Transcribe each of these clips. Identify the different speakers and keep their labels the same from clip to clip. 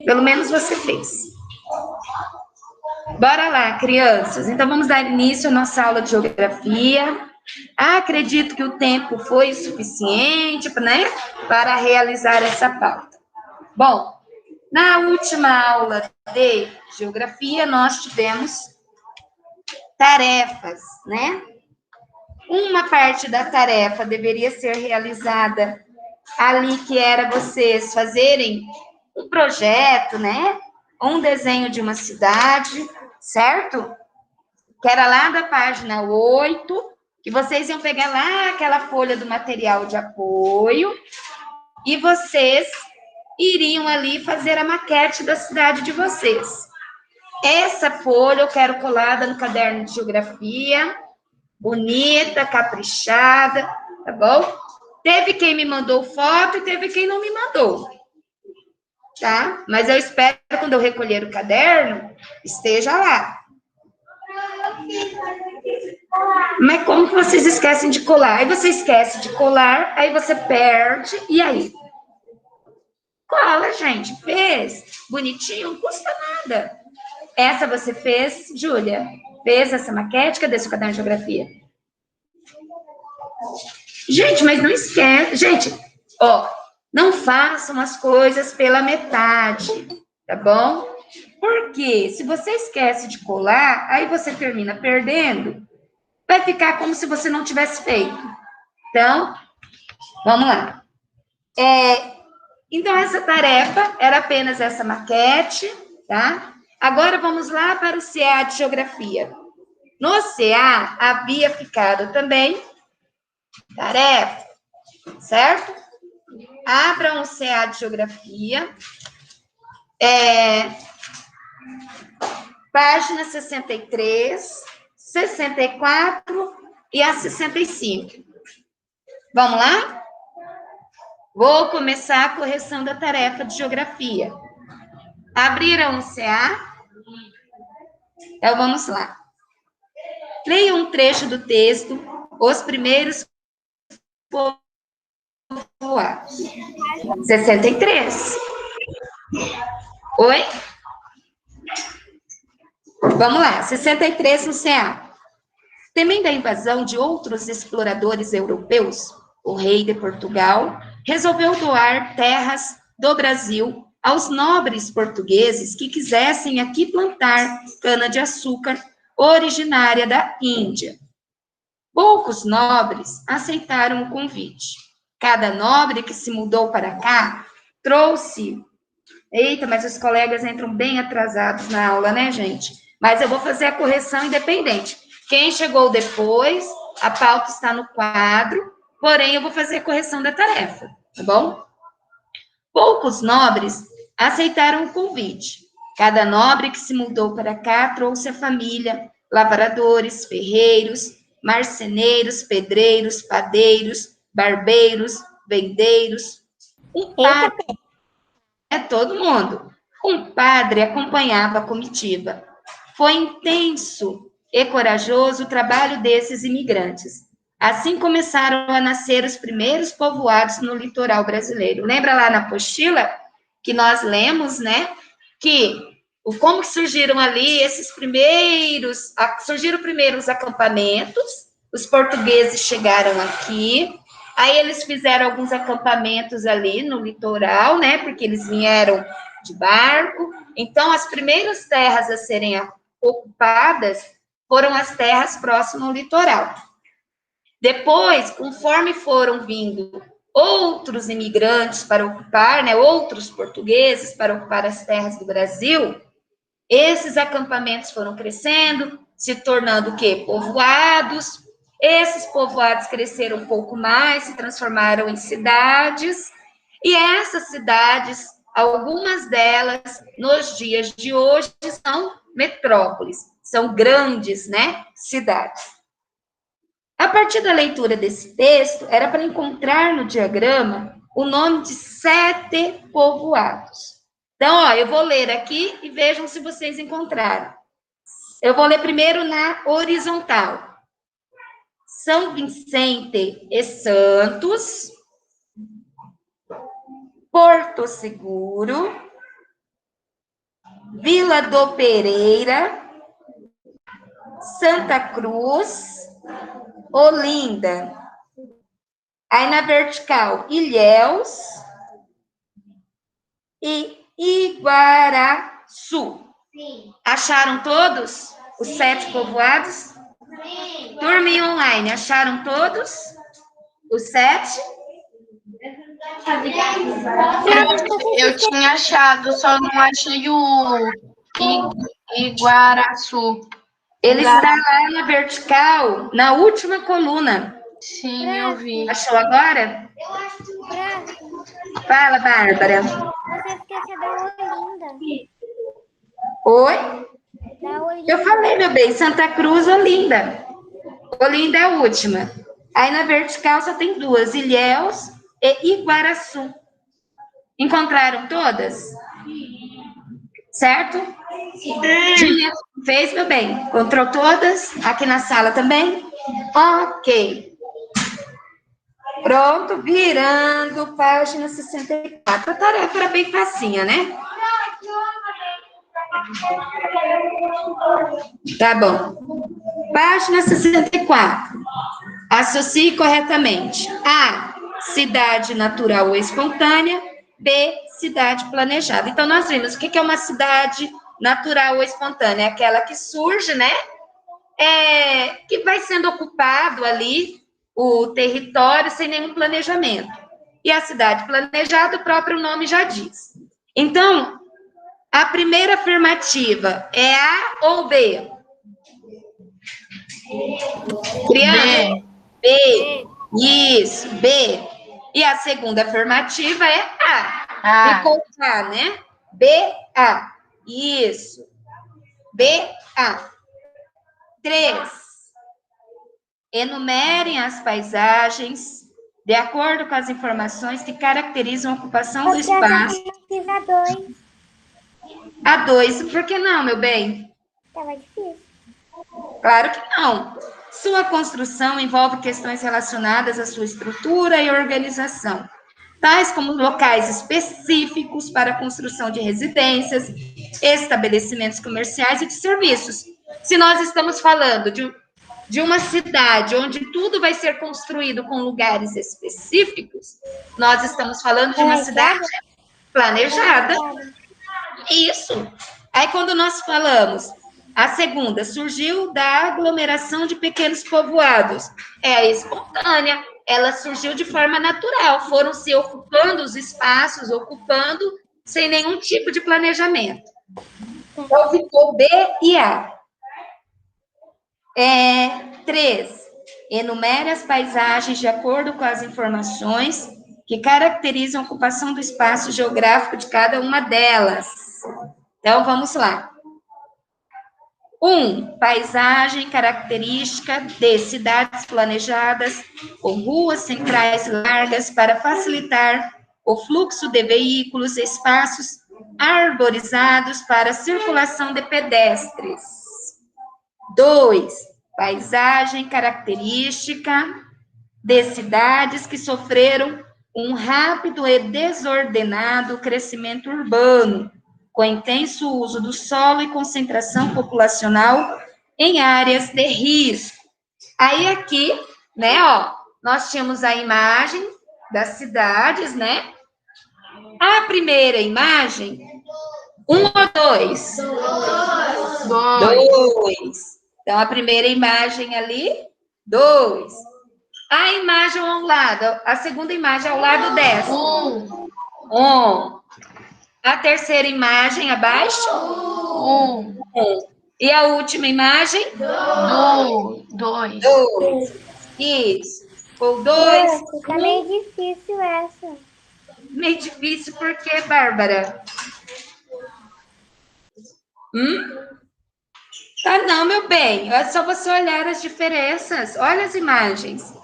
Speaker 1: Pelo menos você fez. Bora lá, crianças. Então, vamos dar início à nossa aula de geografia. Acredito que o tempo foi suficiente, né, para realizar essa pauta. Bom, na última aula de geografia, nós tivemos tarefas, né? Uma parte da tarefa deveria ser realizada ali, que era vocês fazerem um projeto, né? Um desenho de uma cidade, certo? Que era lá da página 8, que vocês iam pegar lá aquela folha do material de apoio e vocês iriam ali fazer a maquete da cidade de vocês. Essa folha eu quero colada no caderno de geografia, bonita, caprichada, tá bom? Teve quem me mandou foto e teve quem não me mandou, tá? Mas eu espero que quando eu recolher o caderno, esteja lá. Mas como que vocês esquecem de colar? Aí você esquece de colar, aí você perde, e aí? Cola, gente, fez, bonitinho, não custa nada. Essa você fez, Júlia? Fez essa maquete? Cadê seu caderno de geografia? Gente, mas não esquece. Gente, ó, não façam as coisas pela metade, tá bom? Porque se você esquece de colar, aí você termina perdendo, vai ficar como se você não tivesse feito. Então, vamos lá. Então, essa tarefa era apenas essa maquete, tá? Agora vamos lá para o CA de Geografia. No CA havia ficado também tarefa, certo? Abram o CA de Geografia. Página 63, 64 e a 65. Vamos lá? Vou começar a correção da tarefa de geografia. Abriram o CA? Então, vamos lá. Leia um trecho do texto, os primeiros povoados. 63. Oi? Vamos lá, 63 no CA. Temendo a invasão de outros exploradores europeus, o rei de Portugal resolveu doar terras do Brasil aos nobres portugueses que quisessem aqui plantar cana-de-açúcar originária da Índia. Poucos nobres aceitaram o convite. Cada nobre que se mudou para cá trouxe... Eita, mas os colegas entram bem atrasados na aula, né, gente? Mas eu vou fazer a correção independente. Quem chegou depois, a pauta está no quadro, porém eu vou fazer a correção da tarefa, tá bom? Poucos nobres aceitaram o convite. Cada nobre que se mudou para cá trouxe a família, lavradores, ferreiros, marceneiros, pedreiros, padeiros, barbeiros, vendeiros. Todo mundo. Um padre acompanhava a comitiva. Foi intenso e corajoso o trabalho desses imigrantes. Assim começaram a nascer os primeiros povoados no litoral brasileiro. Lembra lá na apostila que nós lemos, né? Como que surgiram ali esses primeiros... Surgiram primeiro os acampamentos, os portugueses chegaram aqui, aí eles fizeram alguns acampamentos ali no litoral, né? Porque eles vieram de barco. Então, as primeiras terras a serem ocupadas foram as terras próximas ao litoral. Depois, conforme foram vindo outros imigrantes para ocupar, né? Outros portugueses para ocupar as terras do Brasil, esses acampamentos foram crescendo, se tornando o quê? Povoados. Esses povoados cresceram um pouco mais, se transformaram em cidades, e essas cidades, algumas delas, nos dias de hoje, são metrópoles, são grandes, né, cidades. A partir da leitura desse texto, era para encontrar no diagrama o nome de 7 povoados. Então, ó, eu vou ler aqui e vejam se vocês encontraram. Eu vou ler primeiro na horizontal. São Vicente e Santos, Porto Seguro, Vila do Pereira, Santa Cruz, Olinda. Aí na vertical, Ilhéus e Iguaraçu. Sim. Acharam todos os 7 povoados? Sim. Turma online, acharam todos os 7?
Speaker 2: Eu tinha achado, só não achei o Iguaraçu.
Speaker 1: Ele está lá na vertical, na última coluna.
Speaker 2: Sim, eu vi.
Speaker 1: Achou agora?
Speaker 3: Eu acho que...
Speaker 1: Fala, Bárbara.
Speaker 3: Você esqueceu da Olinda.
Speaker 1: Oi?
Speaker 3: Da Olinda.
Speaker 1: Eu falei, meu bem, Santa Cruz, Olinda. Olinda é a última. Aí na vertical só tem 2, Ilhéus e Iguaraçu. Encontraram todas? Certo? Sim. Fez, meu bem? Encontrou todas? Aqui na sala também? Ok. Pronto, virando página 64. A tarefa era bem facinha, né? Tá bom. Página 64. Associe corretamente. A, cidade natural ou espontânea. B, cidade planejada. Então, nós vimos o que é uma cidade natural ou espontânea. É aquela que surge, né? Que vai sendo ocupado ali o território sem nenhum planejamento. E a cidade planejada, o próprio nome já diz. Então, a primeira afirmativa é A ou B? Criança? B. Isso, B. E a segunda afirmativa é A. Me contar, né? B, A. Isso. B, A. 3. Enumerem as paisagens de acordo com as informações que caracterizam a ocupação do espaço. A 2, por que não, meu bem?
Speaker 3: Tava difícil.
Speaker 1: Claro que não. Sua construção envolve questões relacionadas à sua estrutura e organização, tais como locais específicos para a construção de residências, estabelecimentos comerciais e de serviços. Se nós estamos falando de uma cidade onde tudo vai ser construído com lugares específicos, nós estamos falando de uma cidade planejada. Isso. Aí, quando nós falamos, a segunda surgiu da aglomeração de pequenos povoados. É a espontânea. Ela surgiu de forma natural. Foram se ocupando os espaços, ocupando sem nenhum tipo de planejamento. Então, ficou B e A. 3. Enumere as paisagens de acordo com as informações que caracterizam a ocupação do espaço geográfico de cada uma delas. Então, vamos lá. 1. Paisagem característica de cidades planejadas com ruas centrais largas para facilitar o fluxo de veículos, espaços arborizados para circulação de pedestres. 2. Paisagem característica de cidades que sofreram um rápido e desordenado crescimento urbano, com intenso uso do solo e concentração populacional em áreas de risco. Aí aqui, né, ó, nós tínhamos a imagem das cidades, né? A primeira imagem, 1 ou 2? 2. Então, a primeira imagem ali, 2. A imagem ao lado, a segunda imagem ao lado dessa. 1. A terceira imagem abaixo? 1. E a última imagem?
Speaker 2: 2.
Speaker 1: Isso. Ou 2.
Speaker 3: Tá meio difícil essa.
Speaker 1: Meio difícil por quê, Bárbara? Tá não, meu bem. É só você olhar as diferenças. Olha as imagens.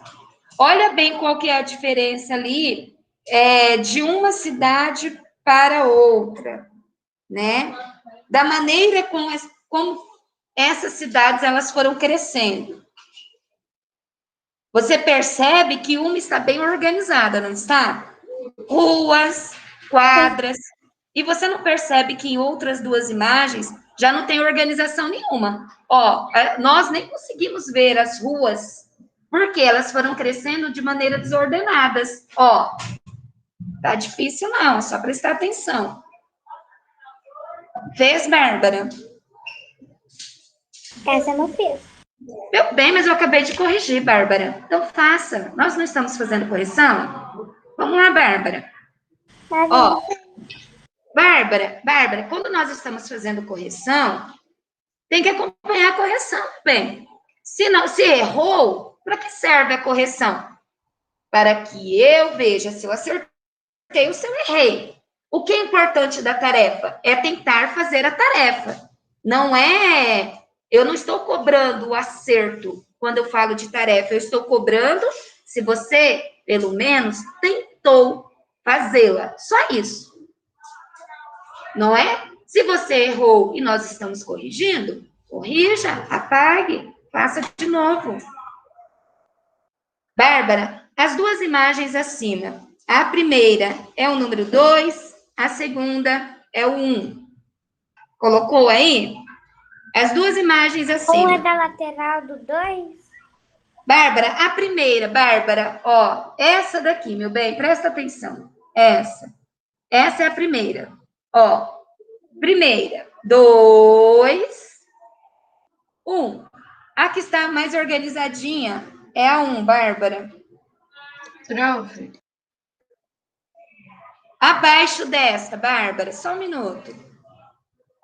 Speaker 1: Olha bem qual que é a diferença ali de uma cidade para outra, né? Da maneira como essas cidades elas foram crescendo. Você percebe que uma está bem organizada, não está? Ruas, quadras, E você não percebe que em outras duas imagens já não tem organização nenhuma. Ó, nós nem conseguimos ver as ruas, porque elas foram crescendo de maneira desordenadas. Ó, tá difícil não, é só prestar atenção. Fez, Bárbara?
Speaker 3: Essa eu não fiz.
Speaker 1: Meu bem, mas eu acabei de corrigir, Bárbara. Então faça. Nós não estamos fazendo correção? Vamos lá, Bárbara. Ó, Bárbara, quando nós estamos fazendo correção, tem que acompanhar a correção também. Se errou, para que serve a correção? Para que eu veja se eu acertei ou se eu errei. O que é importante da tarefa? É tentar fazer a tarefa. Não é... Eu não estou cobrando o acerto quando eu falo de tarefa. Eu estou cobrando se você, pelo menos, tentou fazê-la. Só isso. Não é? Se você errou e nós estamos corrigindo, corrija, apague, faça de novo. Bárbara, as duas imagens acima. A primeira é o número 2, a segunda é o 1. Colocou aí? As duas imagens acima.
Speaker 3: 1 é da lateral do 2?
Speaker 1: Bárbara, a primeira, Bárbara, ó, essa daqui, meu bem, presta atenção. Essa é a primeira. Ó, primeira, 2, 1. A que está mais organizadinha é a 1, Bárbara.
Speaker 2: Prof.
Speaker 1: Abaixo dessa, Bárbara, só um minuto.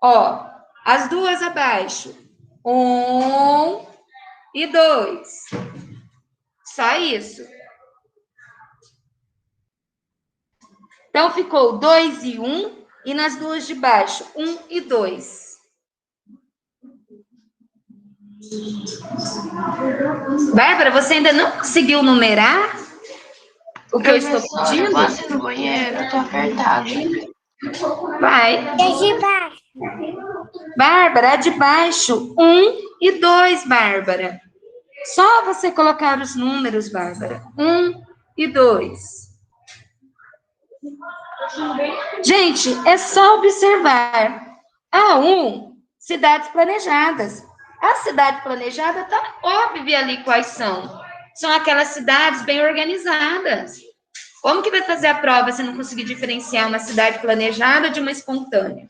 Speaker 1: Ó, as duas abaixo. 1 e 2. Só isso. Então, ficou 2 e 1, e nas duas de baixo, 1 e 2. Bárbara, você ainda não conseguiu numerar o que eu estou pedindo?
Speaker 2: Posso ir no banheiro? Eu tô apertada.
Speaker 1: Vai.
Speaker 3: É de baixo.
Speaker 1: Bárbara, de baixo, 1 e 2, Bárbara. Só você colocar os números, Bárbara. 1 e 2. Gente, é só observar. A1, cidades planejadas. A cidade planejada está óbvio ali quais são. São aquelas cidades bem organizadas. Como que vai fazer a prova se não conseguir diferenciar uma cidade planejada de uma espontânea?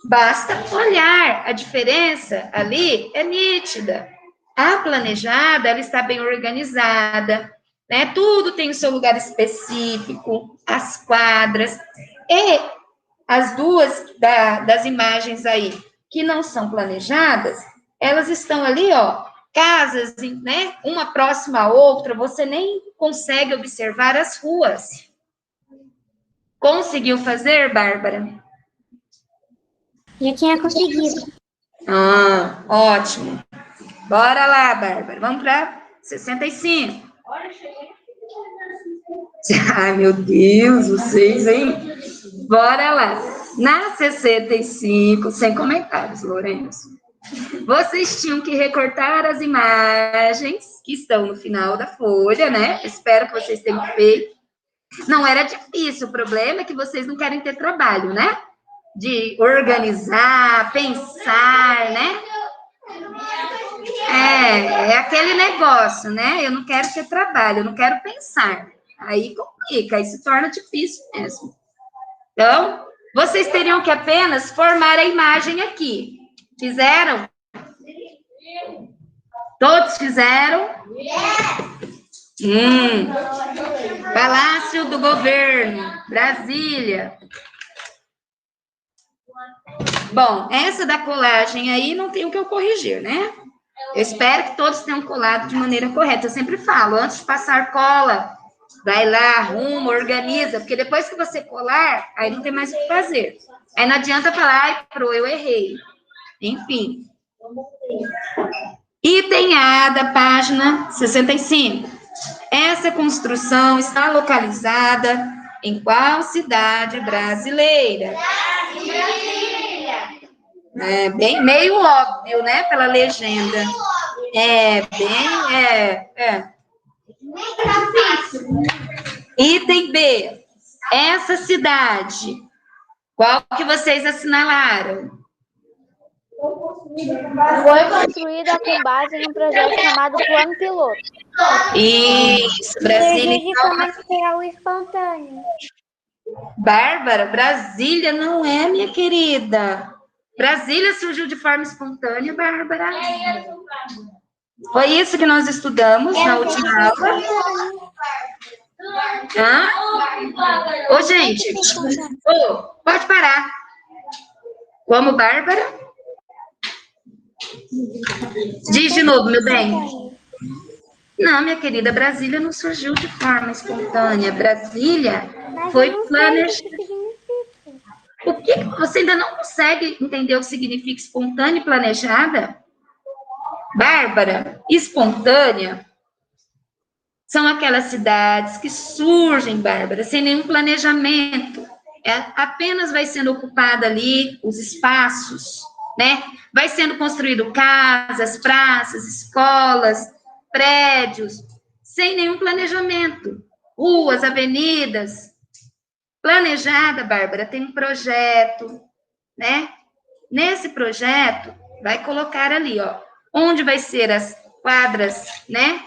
Speaker 1: Basta olhar, a diferença ali é nítida. A planejada, ela está bem organizada, né? Tudo tem o seu lugar específico, as quadras. E as duas das imagens aí, que não são planejadas, elas estão ali, ó, casas, né? Uma próxima à outra, você nem consegue observar as ruas. Conseguiu fazer, Bárbara?
Speaker 3: Já tinha conseguido.
Speaker 1: Ah, ótimo. Bora lá, Bárbara. Vamos para 65. Ai, meu Deus, vocês, hein? Bora lá. Na 65, sem comentários, Lourenço. Vocês tinham que recortar as imagens que estão no final da folha, né? Espero que vocês tenham feito. Não era difícil, o problema é que vocês não querem ter trabalho, né? De organizar, pensar, né? É aquele negócio, né? Eu não quero ter trabalho, eu não quero pensar. Aí complica, aí se torna difícil mesmo. Então, vocês teriam que apenas formar a imagem aqui. Fizeram? Todos fizeram? Palácio do Governo, Brasília. Bom, essa da colagem aí não tem o que eu corrigir, né? Eu espero que todos tenham colado de maneira correta. Eu sempre falo, antes de passar cola, vai lá, arruma, organiza, porque depois que você colar, aí não tem mais o que fazer. Aí não adianta falar, ai, eu errei. Enfim. Item A da página 65. Essa construção está localizada em qual cidade brasileira? É bem meio óbvio, né, pela legenda. Item B. Essa cidade Qual que vocês assinalaram?
Speaker 4: Foi construída com base num projeto chamado Plano Piloto.
Speaker 1: Isso, Brasília.
Speaker 3: Surgiu de forma natural e espontânea.
Speaker 1: Bárbara, Brasília não é, minha querida. Brasília surgiu de forma espontânea, Bárbara. Foi isso que nós estudamos na última aula. Hã? Ô, gente, pode parar. Como, Bárbara? Diz de novo, meu bem. Não, minha querida, Brasília não surgiu de forma espontânea. Brasília foi planejada. O que você ainda não consegue entender o que significa espontânea e planejada? Bárbara, espontânea são aquelas cidades que surgem, Bárbara, sem nenhum planejamento. Apenas vai sendo ocupada ali os espaços, né? Vai sendo construído casas, praças, escolas, prédios, sem nenhum planejamento. Ruas, avenidas. Planejada, Bárbara, tem um projeto, né? Nesse projeto, vai colocar ali, ó, onde vai ser as quadras, né?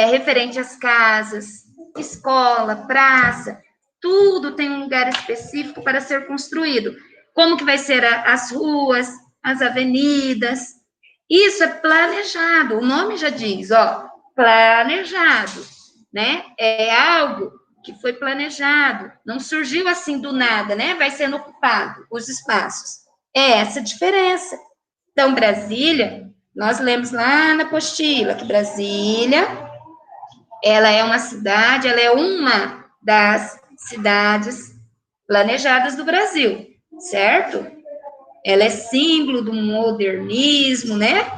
Speaker 1: Referente às casas, escola, praça, tudo tem um lugar específico para ser construído. Como que vai ser as ruas, as avenidas. Isso é planejado, o nome já diz, ó, planejado, né? É algo que foi planejado, não surgiu assim do nada, né? Vai sendo ocupado os espaços. É essa a diferença. Então, Brasília, nós lemos lá na apostila que Brasília, ela é uma cidade, ela é uma das cidades planejadas do Brasil, certo? Ela é símbolo do modernismo, né?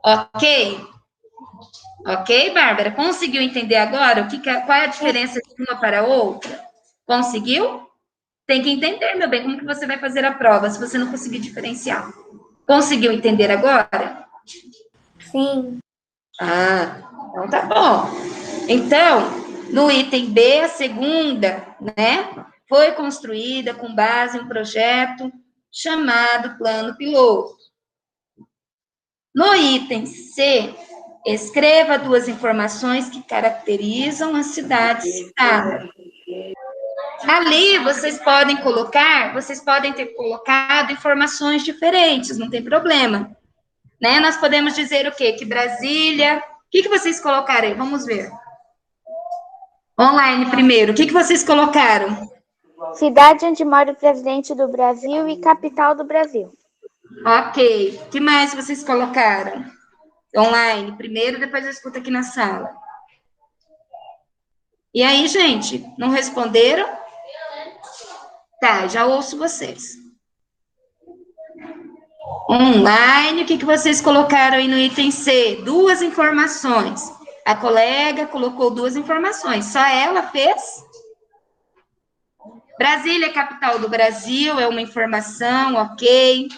Speaker 1: Ok? Ok, Bárbara? Conseguiu entender agora qual é a diferença de uma para a outra? Conseguiu? Tem que entender, meu bem, como que você vai fazer a prova, se você não conseguir diferenciar. Conseguiu entender agora?
Speaker 3: Sim.
Speaker 1: Ah, então tá bom. Então, no item B, a segunda, né, foi construída com base em um projeto chamado Plano Piloto. No item C, escreva duas informações que caracterizam a cidade citada. Ali, vocês podem ter colocado informações diferentes, não tem problema. Né? Nós podemos dizer o quê? Que Brasília... O que vocês colocaram aí? Vamos ver. Online primeiro. O que vocês colocaram?
Speaker 4: Cidade onde mora o presidente do Brasil e capital do Brasil.
Speaker 1: Ok. O que mais vocês colocaram? Online primeiro, depois eu escuto aqui na sala. E aí, gente? Não responderam? Tá, já ouço vocês. Online, o que vocês colocaram aí no item C? Duas informações. A colega colocou duas informações. Só ela fez? Brasília é capital do Brasil, é uma informação, ok.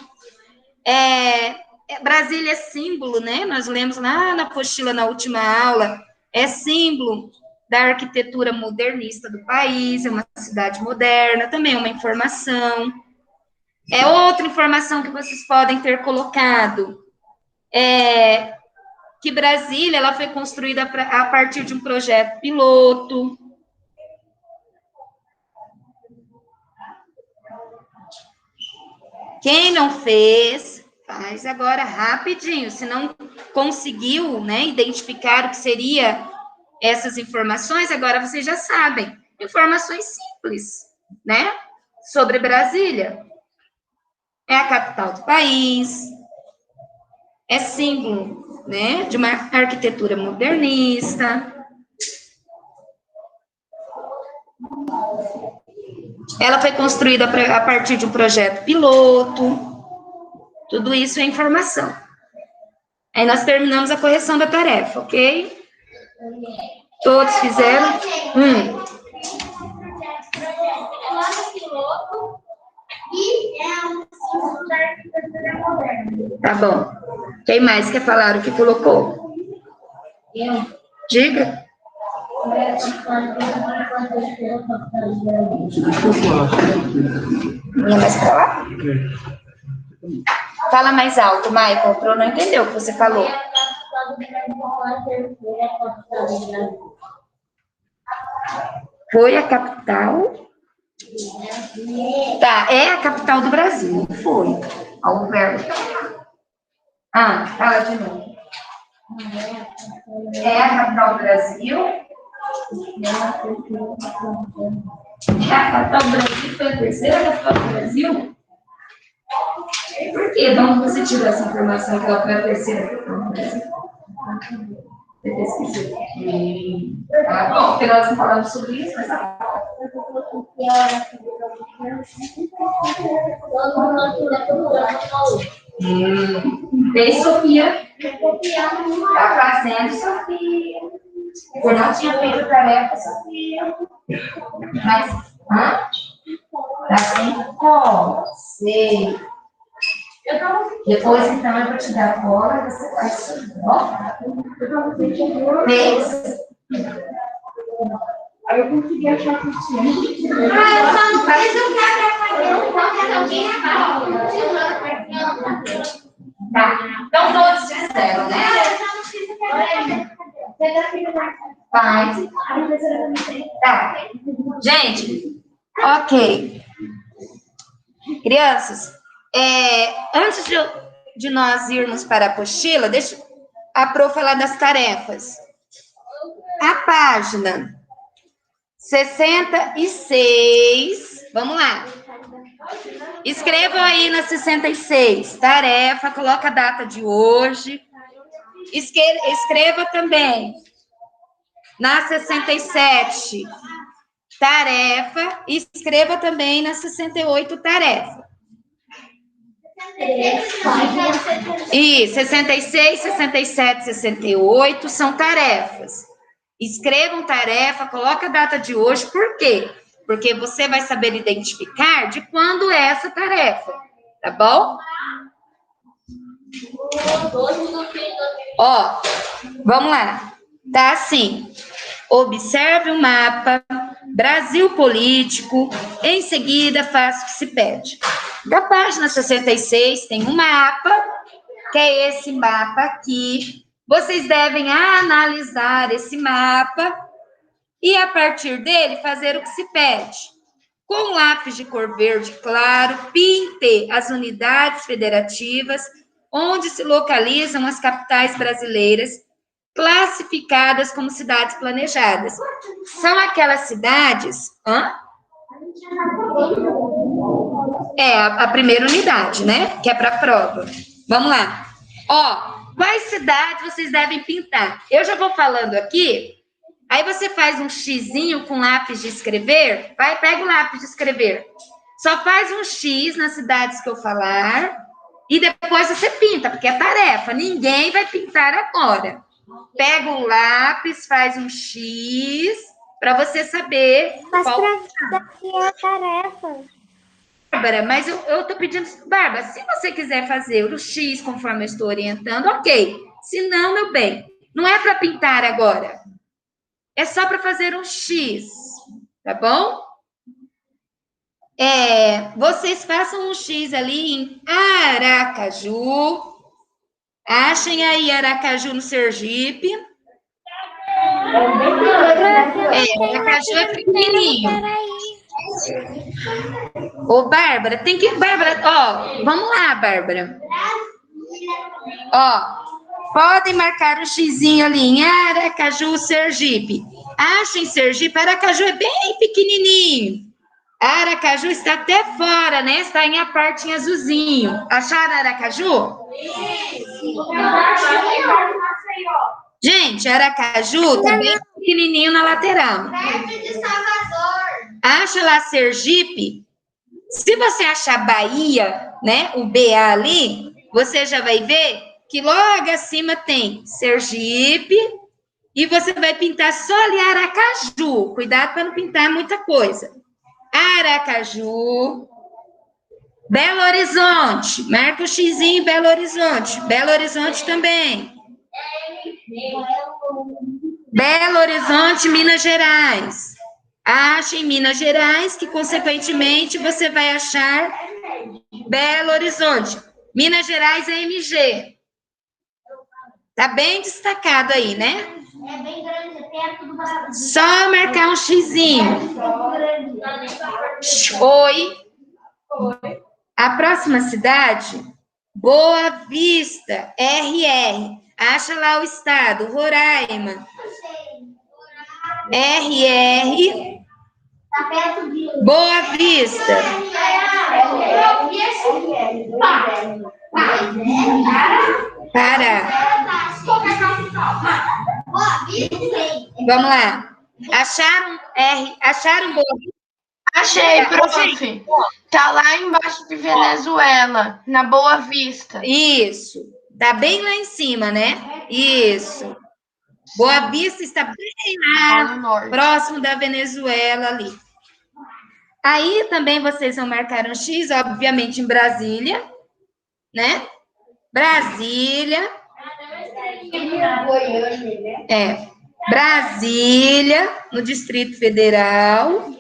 Speaker 1: Brasília é símbolo, né? Nós lemos lá na apostila, na última aula. É símbolo da arquitetura modernista do país, é uma cidade moderna, também é uma informação. Outra informação que vocês podem ter colocado é que Brasília ela foi construída a partir de um projeto piloto. Quem não fez, faz agora rapidinho. Se não conseguiu, né, identificar o que seria essas informações, agora vocês já sabem. Informações simples, né, sobre Brasília. É a capital do país, é símbolo, né, de uma arquitetura modernista. Ela foi construída a partir de um projeto piloto. Tudo isso é informação. Aí nós terminamos a correção da tarefa, ok? Todos fizeram? Tá bom. Quem mais quer falar o que colocou? Diga. Vinha mais pra lá? Fala mais alto, Michael, para eu não entender o que você falou. Foi a capital? Tá, é a capital do Brasil. Foi. Ao verbo. Fala de novo. É a capital do Brasil? É a capital do Brasil? Foi a terceira capital do Brasil? Por quê? De onde você tirou essa informação que ela foi a terceira capital do Brasil? Você pesquisou. Bom, porque nós não falamos sobre isso, mas fez Sofia. Tá fazendo Sofia. Você não tinha feito a tarefa, Sofia. Mas, tá sem sei. Depois, então, eu vou te dar a bola e você faz isso, tá bom? Fez. Aí eu consegui achar a Cristina. Eu só não fiz o que tá. Então, todos fizeram, né? Faz. Tá. Gente, ok. Crianças, antes de nós irmos para a apostila, deixa a Pro falar das tarefas. A página 66, vamos lá. Escrevam aí na 66, tarefa, coloca a data de hoje. Escreva também na 67, tarefa. Escreva também na 68, tarefa. E 66, 67, 68 são tarefas. Escrevam tarefa, coloca a data de hoje, por quê? Porque você vai saber identificar de quando é essa tarefa, tá bom? Ó, vamos lá. Tá assim. Observe o mapa, Brasil político, em seguida faça o que se pede. Da página 66 tem um mapa, que é esse mapa aqui. Vocês devem analisar esse mapa e, a partir dele, fazer o que se pede. Com lápis de cor verde claro, pinte as unidades federativas onde se localizam as capitais brasileiras, classificadas como cidades planejadas. São aquelas cidades... a primeira unidade, né? Que é para a prova. Vamos lá. Ó, quais cidades vocês devem pintar? Eu já vou falando aqui, aí você faz um xizinho com lápis de escrever, pega o lápis de escrever. Só faz um X nas cidades que eu falar, e depois você pinta, porque é tarefa, ninguém vai pintar agora. Pega o lápis, faz um X, para você saber...
Speaker 3: Mas para que é a tarefa?
Speaker 1: Bárbara, mas eu tô pedindo... Bárbara, se você quiser fazer o X conforme eu estou orientando, ok. Se não, meu bem, não é para pintar agora. É só para fazer um X, tá bom? Vocês façam um X ali em Aracaju. Achem aí Aracaju no Sergipe. Aracaju é pequenininho. Ô, Bárbara, tem que... Bárbara, ó, vamos lá, Bárbara. Ó, podem marcar um xizinho ali em Aracaju, Sergipe. Achem Sergipe, Aracaju é bem pequenininho. Aracaju está até fora, né? Está em a parte em azulzinho. Acharam Aracaju? Gente, Aracaju tá bem pequenininho na lateral. Acha lá Sergipe. Se você achar Bahia, né? O BA ali, você já vai ver que logo acima tem Sergipe e você vai pintar só ali Aracaju. Cuidado para não pintar muita coisa. Aracaju, Belo Horizonte, marca o xizinho Belo Horizonte também. Belo Horizonte, Minas Gerais. Acha em Minas Gerais, que, consequentemente, você vai achar Belo Horizonte. Minas Gerais é MG. Tá bem destacado aí, né?
Speaker 3: É bem grande, é perto do Brasil.
Speaker 1: Só marcar um xizinho. Oi. A próxima cidade, Boa Vista, RR. Acha lá o estado, Roraima. RR,
Speaker 3: Tá perto de...
Speaker 1: Boa Vista. Para. Vamos lá. Acharam Boa Vista?
Speaker 2: Achei, prof. Tá lá embaixo de Venezuela, na Boa Vista.
Speaker 1: Isso. Tá bem lá em cima, né? Isso. Boa Vista está bem
Speaker 2: Lá
Speaker 1: lá,
Speaker 2: no norte.
Speaker 1: próximo da Venezuela ali. Aí também vocês vão marcar um X, obviamente, em Brasília, né? Brasília. É. Brasília, no Distrito Federal.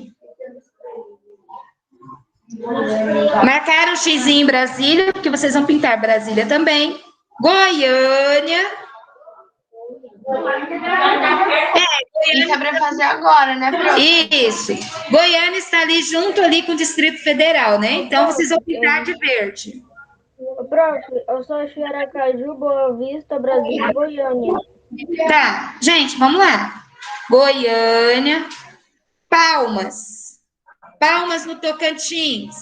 Speaker 1: Marcaram um X em Brasília, porque vocês vão pintar Brasília também. Goiânia.
Speaker 2: Isso é para fazer agora, né, prof?
Speaker 1: Isso. Goiânia está ali junto ali com o Distrito Federal, né? Então vocês vão pintar de verde.
Speaker 5: Prof, eu só achei Aracaju, Boa Vista, Brasília e Goiânia.
Speaker 1: Tá, gente, vamos lá. Goiânia, Palmas. Palmas no Tocantins.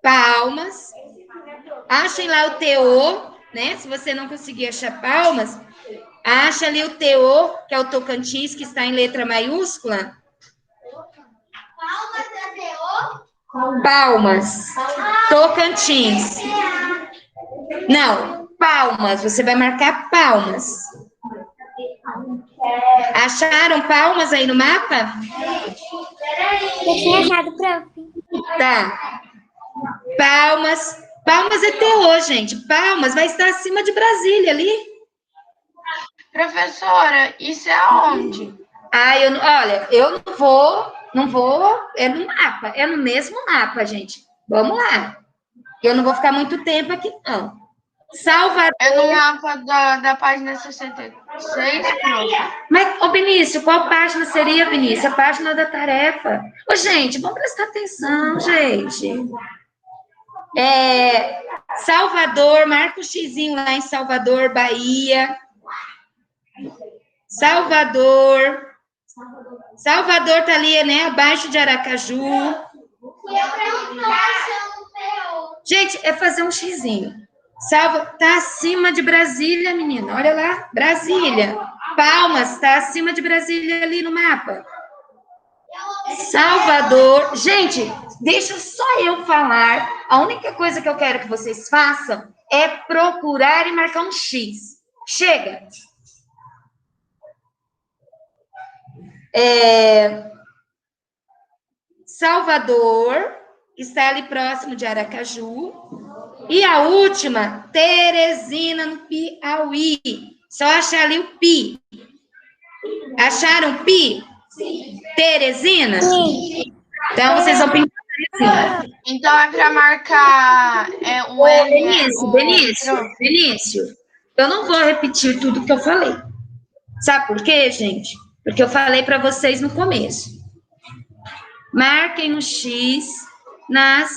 Speaker 1: Palmas. Achem lá o TO, né? Se você não conseguir achar Palmas, acha ali o TO, que é o Tocantins, que está em letra maiúscula.
Speaker 3: Palmas da TO?
Speaker 1: Palmas. Tocantins. Não, Palmas. Você vai marcar Palmas. Acharam Palmas aí no mapa?
Speaker 3: Eu tinha achado, prof.
Speaker 1: Tá. Palmas. Palmas é TO, gente. Palmas vai estar acima de Brasília ali.
Speaker 2: Professora, isso é aonde?
Speaker 1: Olha, eu não vou, é no mapa, é no mesmo mapa, gente. Vamos lá. Eu não vou ficar muito tempo aqui, não. Salvador.
Speaker 2: É no mapa da página 66, prof.
Speaker 1: Mas, ô Benício, qual página seria, Benício? A página da tarefa. Ô, gente, vamos prestar atenção, gente. Salvador, marca o xizinho lá em Salvador, Bahia. Salvador tá ali, né, abaixo de Aracaju. Gente, é fazer um xizinho. Tá acima de Brasília, menina. Olha lá, Brasília. Palmas, tá acima de Brasília ali no mapa. Salvador. Gente, deixa só eu falar. A única coisa que eu quero que vocês façam é procurar e marcar um X. Chega. Salvador, que está ali próximo de Aracaju. E a última, Teresina, no Piauí. Só achar ali o Pi. Acharam o Pi? Sim. Teresina? Sim. Então, vocês vão pintar Teresina.
Speaker 2: Então, é para marcar o R...
Speaker 1: Benício, eu não vou repetir tudo que eu falei. Sabe por quê, gente? Porque eu falei para vocês no começo. Marquem um X nas,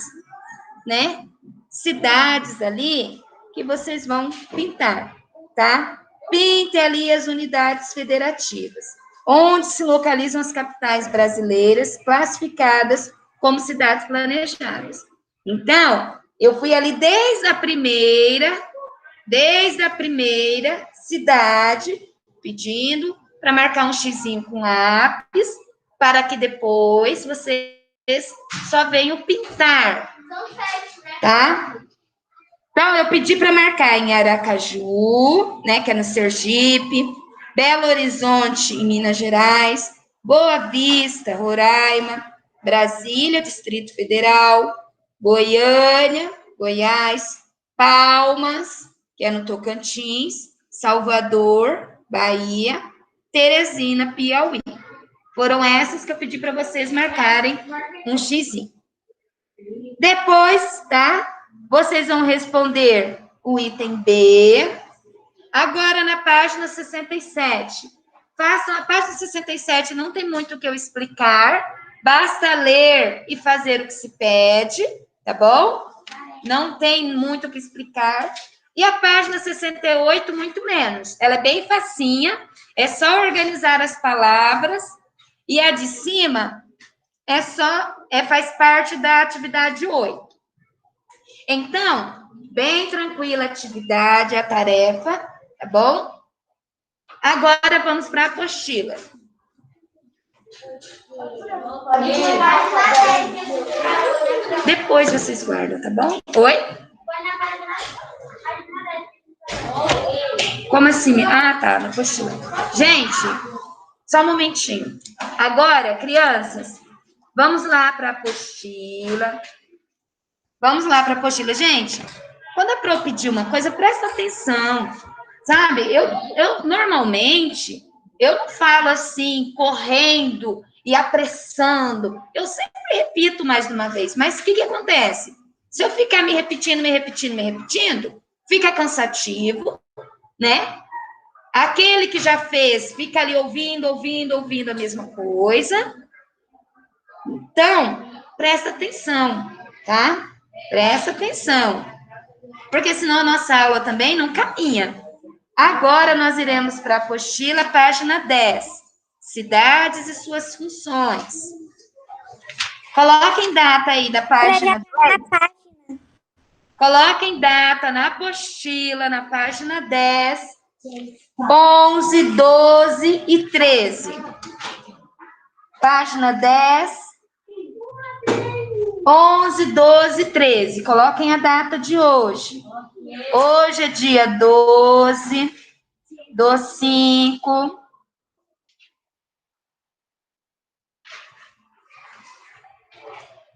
Speaker 1: né, cidades ali que vocês vão pintar, tá? Pinte ali as unidades federativas, onde se localizam as capitais brasileiras classificadas como cidades planejadas. Então, eu fui ali desde a primeira cidade, pedindo para marcar um xizinho com lápis, para que depois vocês só venham pintar, tá? Então, eu pedi para marcar em Aracaju, né, que é no Sergipe, Belo Horizonte, em Minas Gerais, Boa Vista, Roraima, Brasília, Distrito Federal, Goiânia, Goiás, Palmas, que é no Tocantins, Salvador, Bahia, Teresina, Piauí. Foram essas que eu pedi para vocês marcarem um xizinho. Depois, tá? Vocês vão responder o item B. Agora, na página 67. Façam a página 67, não tem muito o que eu explicar. Basta ler e fazer o que se pede, tá bom? Não tem muito o que explicar. E a página 68, muito menos. Ela é bem facinha, é só organizar as palavras. E a de cima faz parte da atividade 8. Então, bem tranquila a atividade, a tarefa, tá bom? Agora vamos para a apostila. Depois vocês guardam, tá bom? Oi? Como assim? Ah, tá, na apostila. Gente, só um momentinho. Agora, crianças, vamos lá para a apostila. Vamos lá para a apostila. Gente, quando a Pro pedir uma coisa, presta atenção. Sabe, eu normalmente, eu não falo assim, correndo e apressando. Eu sempre repito mais de uma vez. Mas o que acontece? Se eu ficar me repetindo, fica cansativo, né? Aquele que já fez, fica ali ouvindo a mesma coisa. Então, presta atenção, tá? Presta atenção. Porque senão a nossa aula também não caminha. Agora nós iremos para a apostila, página 10. Cidades e suas funções. Coloquem data aí da página 10. Coloquem data na apostila, na página 10, 11, 12 e 13. Página 10, 11, 12 e 13. Coloquem a data de hoje. Hoje é dia 12 do 5.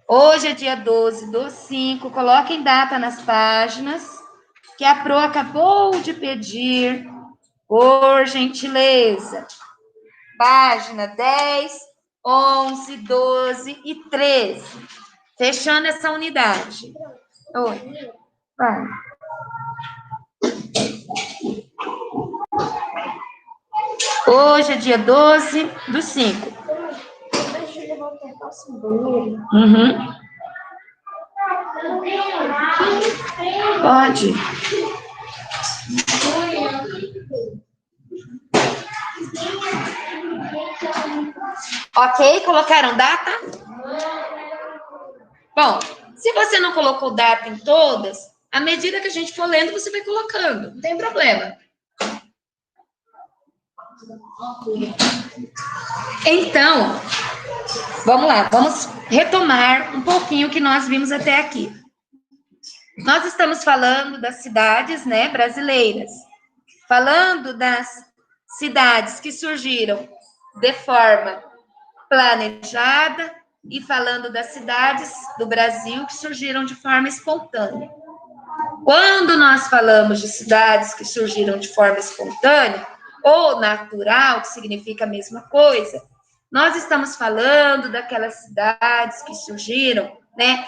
Speaker 1: Hoje é dia 12 do 5. Coloquem data nas páginas que a Pro acabou de pedir, por gentileza. Página 10, 11, 12 e 13. Fechando essa unidade. Oi. Vai. Hoje é dia 12 do 5. Uhum. Pode. Ok? Colocaram data? Bom, se você não colocou data em todas, à medida que a gente for lendo, você vai colocando. Não tem problema. Então, vamos lá. Vamos retomar um pouquinho o que nós vimos até aqui. Nós estamos falando das cidades, né, brasileiras. Falando das cidades que surgiram de forma planejada e falando das cidades do Brasil que surgiram de forma espontânea. Quando nós falamos de cidades que surgiram de forma espontânea ou natural, que significa a mesma coisa, nós estamos falando daquelas cidades que surgiram, né?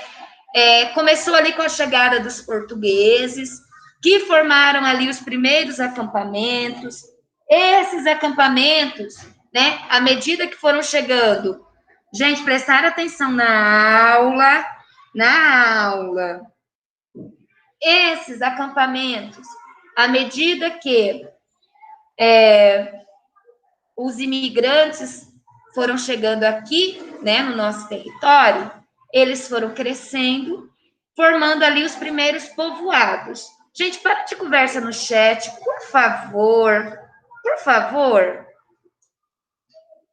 Speaker 1: Começou ali com a chegada dos portugueses, que formaram ali os primeiros acampamentos. Esses acampamentos, né, à medida que foram chegando, gente, prestar atenção na aula. Esses acampamentos, à medida que os imigrantes foram chegando aqui, né, no nosso território, eles foram crescendo, formando ali os primeiros povoados. Gente, para de conversa no chat, por favor. Por favor.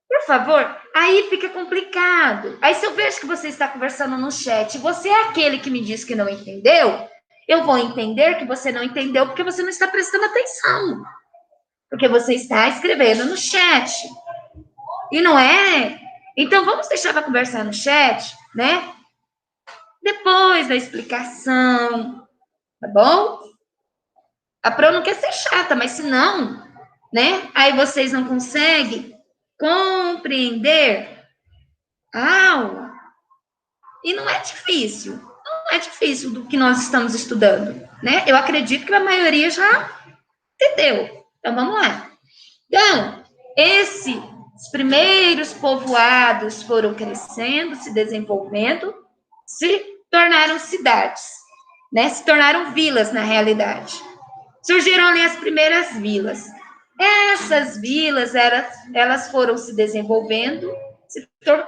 Speaker 1: Por favor. Aí fica complicado. Aí se eu vejo que você está conversando no chat, você é aquele que me diz que não entendeu, eu vou entender que você não entendeu porque você não está prestando atenção. Porque você está escrevendo no chat. E não é? Então, vamos deixar para conversar no chat, né? Depois da explicação, tá bom? A Pro não quer ser chata, mas se não, né? Aí vocês não conseguem compreender a aula. E não é difícil. Não é difícil do que nós estamos estudando, né? Eu acredito que a maioria já entendeu. Então, vamos lá. Então, esses primeiros povoados foram crescendo, se desenvolvendo, se tornaram cidades, né? Se tornaram vilas, na realidade. Surgiram ali as primeiras vilas. Essas vilas, elas foram se desenvolvendo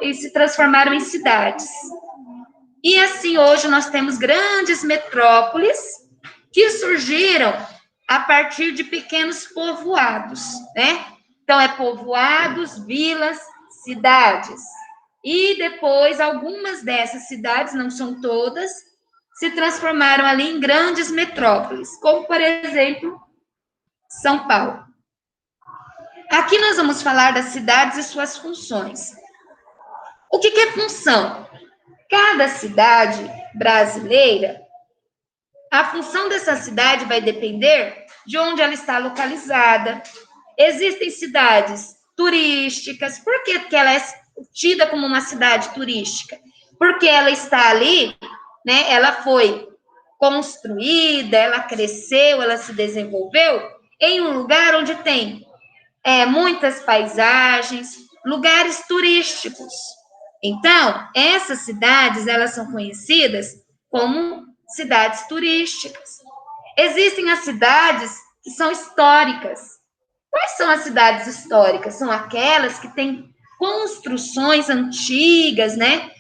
Speaker 1: e se transformaram em cidades. E assim, hoje nós temos grandes metrópoles que surgiram a partir de pequenos povoados, né? Então, é povoados, vilas, cidades. E depois, algumas dessas cidades, não são todas, se transformaram ali em grandes metrópoles, como, por exemplo, São Paulo. Aqui nós vamos falar das cidades e suas funções. O que é função? Cada cidade brasileira, a função dessa cidade vai depender de onde ela está localizada. Existem cidades turísticas. Por que ela é tida como uma cidade turística? Porque ela está ali, né? Ela foi construída, ela cresceu, ela se desenvolveu em um lugar onde tem muitas paisagens, lugares turísticos. Então, essas cidades, elas são conhecidas como cidades turísticas. Existem as cidades que são históricas. Quais são as cidades históricas? São aquelas que têm construções antigas, né?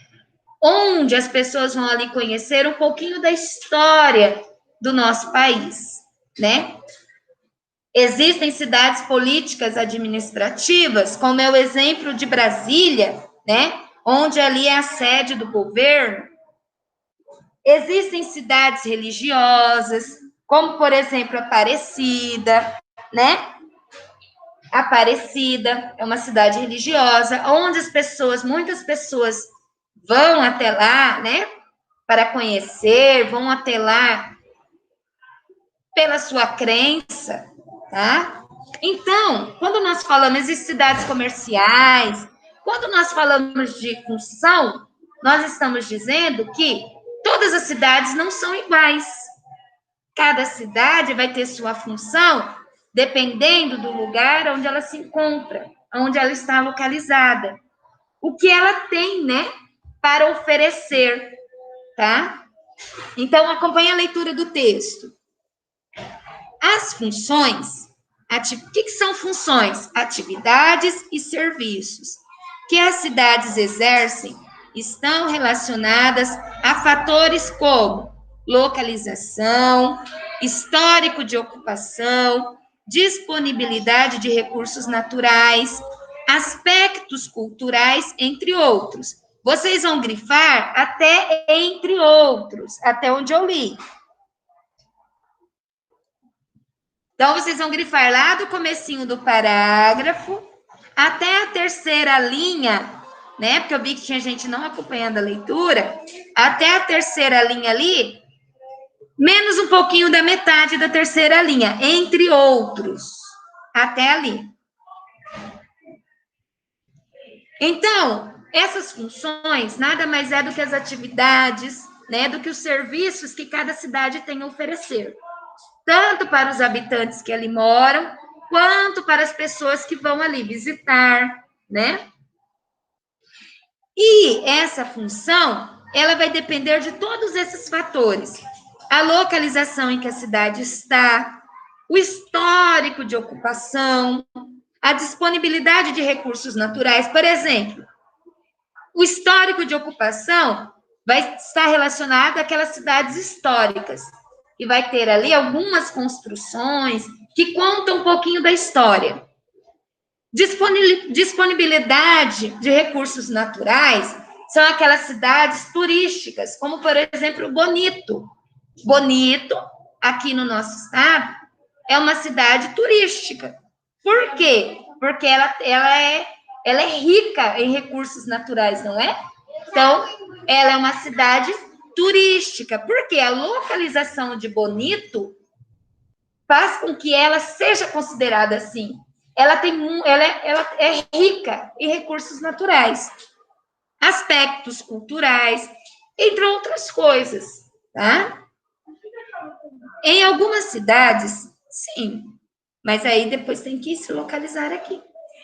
Speaker 1: Onde as pessoas vão ali conhecer um pouquinho da história do nosso país, né? Existem cidades políticas administrativas, como é o exemplo de Brasília, né? Onde ali é a sede do governo. Existem cidades religiosas, como, por exemplo, Aparecida, né? Aparecida é uma cidade religiosa, onde muitas pessoas vão até lá, né? Para conhecer, vão até lá pela sua crença, tá? Então, quando nós falamos de cidades comerciais, quando nós falamos de função, nós estamos dizendo que todas as cidades não são iguais. Cada cidade vai ter sua função dependendo do lugar onde ela se encontra, onde ela está localizada. O que ela tem, né, para oferecer, tá? Então, acompanhe a leitura do texto. As funções, o que são funções? Atividades e serviços que as cidades exercem estão relacionadas a fatores como localização, histórico de ocupação, disponibilidade de recursos naturais, aspectos culturais, entre outros. Vocês vão grifar até entre outros, até onde eu li. Então, vocês vão grifar lá do comecinho do parágrafo até a terceira linha, né? Porque eu vi que tinha gente não acompanhando a leitura. Até a terceira linha ali, menos um pouquinho da metade da terceira linha, entre outros, até ali. Então, essas funções nada mais é do que as atividades, né? Do que os serviços que cada cidade tem a oferecer. Tanto para os habitantes que ali moram, quanto para as pessoas que vão ali visitar, né? E essa função, ela vai depender de todos esses fatores. A localização em que a cidade está, o histórico de ocupação, a disponibilidade de recursos naturais. Por exemplo, o histórico de ocupação vai estar relacionado àquelas cidades históricas, e vai ter ali algumas construções que contam um pouquinho da história. Disponibilidade de recursos naturais são aquelas cidades turísticas, como, por exemplo, Bonito. Bonito, aqui no nosso estado, é uma cidade turística. Por quê? Porque ela é rica em recursos naturais, não é? Então, ela é uma cidade turística, porque a localização de Bonito faz com que ela seja considerada assim. Ela é rica em recursos naturais, aspectos culturais, entre outras coisas, tá? Em algumas cidades, sim, mas aí depois tem que se localizar aqui.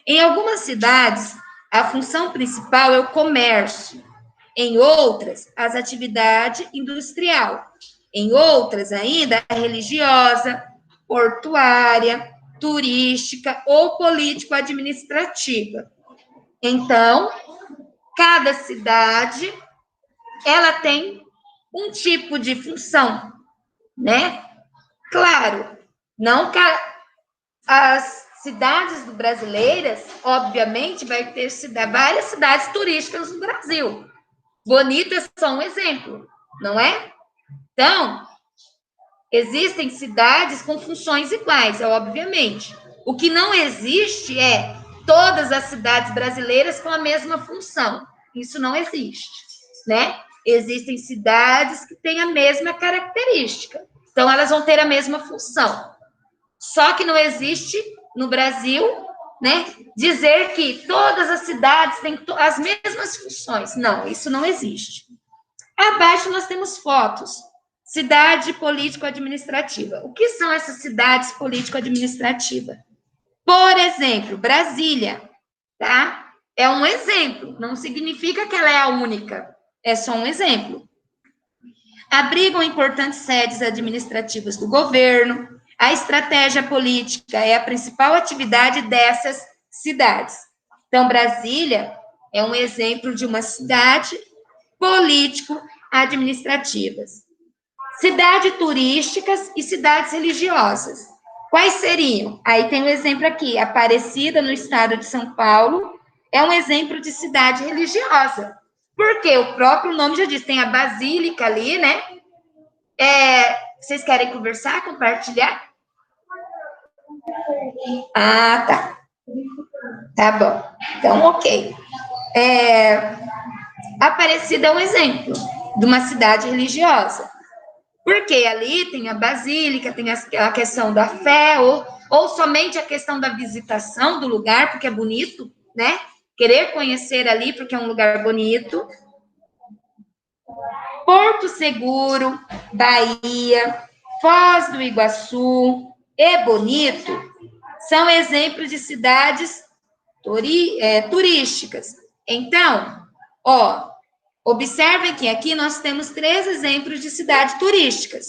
Speaker 1: Em algumas cidades, a função principal é o comércio. Em outras, as atividade industrial. Em outras ainda, a religiosa, portuária, turística ou político-administrativa. Então, cada cidade, ela tem um tipo de função, né? Claro, não as cidades brasileiras, obviamente, vai ter várias cidades turísticas no Brasil. Bonito é só um exemplo, não é? Então, existem cidades com funções iguais, obviamente. O que não existe é todas as cidades brasileiras com a mesma função. Isso não existe, né? Existem cidades que têm a mesma característica. Então, elas vão ter a mesma função. Só que não existe no Brasil, né, dizer que todas as cidades têm as mesmas funções. Não, isso não existe. Abaixo nós temos fotos. Cidade político-administrativa. O que são essas cidades político-administrativas? Por exemplo, Brasília, tá? É um exemplo, não significa que ela é a única, é só um exemplo. Abrigam importantes sedes administrativas do governo. A estratégia política é a principal atividade dessas cidades. Então, Brasília é um exemplo de uma cidade político-administrativas. Cidades turísticas e cidades religiosas. Quais seriam? Aí tem um exemplo aqui, Aparecida, no estado de São Paulo, é um exemplo de cidade religiosa. Porque o próprio nome já diz, tem a basílica ali, né? Vocês querem conversar, compartilhar? Ah, tá. Tá bom. Então, ok. Aparecida é um exemplo de uma cidade religiosa. Porque ali tem a basílica, tem a questão da fé, ou somente a questão da visitação do lugar, porque é bonito, né? Querer conhecer ali, porque é um lugar bonito. Porto Seguro, Bahia, Foz do Iguaçu e Bonito são exemplos de cidades turísticas. Então, observem que aqui nós temos 3 exemplos de cidades turísticas,